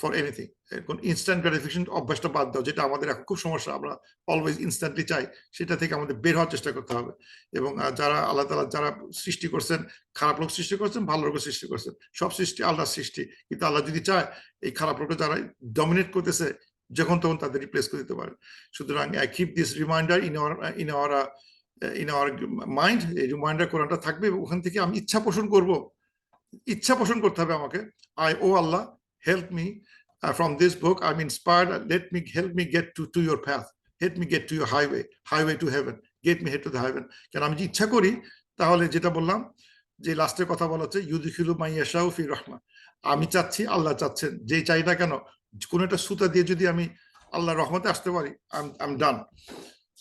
for anything. কোন ইনস্ট্যান্ট গ্র্যাটিফিকেশন অভ্যাসটা বাদ দাও, যেটা আমাদের এখন খুব সমস্যা, আমরা অলওয়েজ ইনস্ট্যান্টলি চাই, সেটা থেকে আমাদের বের হওয়ার চেষ্টা করতে হবে। এবং যারা আল্লাহ তাআলা যারা সৃষ্টি করছেন, খারাপ লোক সৃষ্টি করছেন, ভালো লোক সৃষ্টি করছেন, সব সৃষ্টি আল্লাহর সৃষ্টি, কিন্তু আল্লাহ যদি চায় এই খারাপ লোকটা যারা ডমিনেট করতেছে, যখন তখন তাদের রিপ্লেস করে দিতে পারে। সুতরাং keep this reminder in our mind, এই রিমাইন্ডার কোরআনটা থাকবে, ওখান থেকে আমি ইচ্ছা পোষণ করব, ইচ্ছা পোষণ করতে হবে আমাকে। ও আল্লাহ, help me from this book, I'm inspired, help me get to your path, help me get to your highway to heaven, get me head to the heaven. কেন আমি যদি ইচ্ছা করি, তাহলে যেটা বললাম যে লাস্টের কথা বলা হচ্ছে ইউদখিলু মান ইয়াশাউ ফি রাহমা, আমি চাচ্ছি, আল্লাহ চাচ্ছেন, যেই চাই না কেন, কোন একটা সুতা দিয়ে যদি আমি আল্লাহর রহমতে আসতে পারি, আই এম ডান।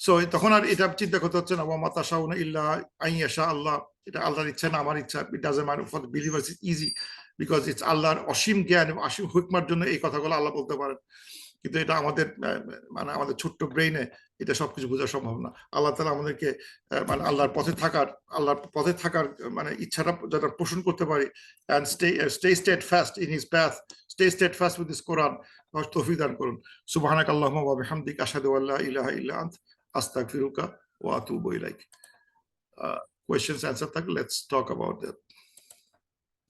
সো তখন আর এটা চিন্তা করতে হচ্ছে না, ওয়া মা তাশাউনা ইল্লা আন ইয়াশা আল্লাহ, এটা আল্লাহর ইচ্ছা না আমার ইচ্ছা। It doesn't matter, for the believers it's easy, because it's আল্লাহর অসীম জ্ঞান এবং অসীম হুকমার জন্য এই কথাগুলো আল্লাহ বলতে পারেন। কিন্তু এটা আমাদের মানে আমাদের ছোট্ট ব্রেইনে এটা সবকিছু বোঝা সম্ভব না। আল্লাহ তাআলা আমাদেরকে মানে আল্লাহর পথে থাকার মানে ইচ্ছাটা যারা পোষণ করতে পারি, and stay steadfast in his path, stay steadfast with this Quran, তৌফিক দান করুন। সুবহানাকাল্লাহুম্মা ওয়া বিহামদিকা আশহাদু আল্লা ইলাহা ইল্লা আনতা আস্তাগফিরুকা ওয়া আতুবু ইলাইক। Questions, answer, let's talk about that.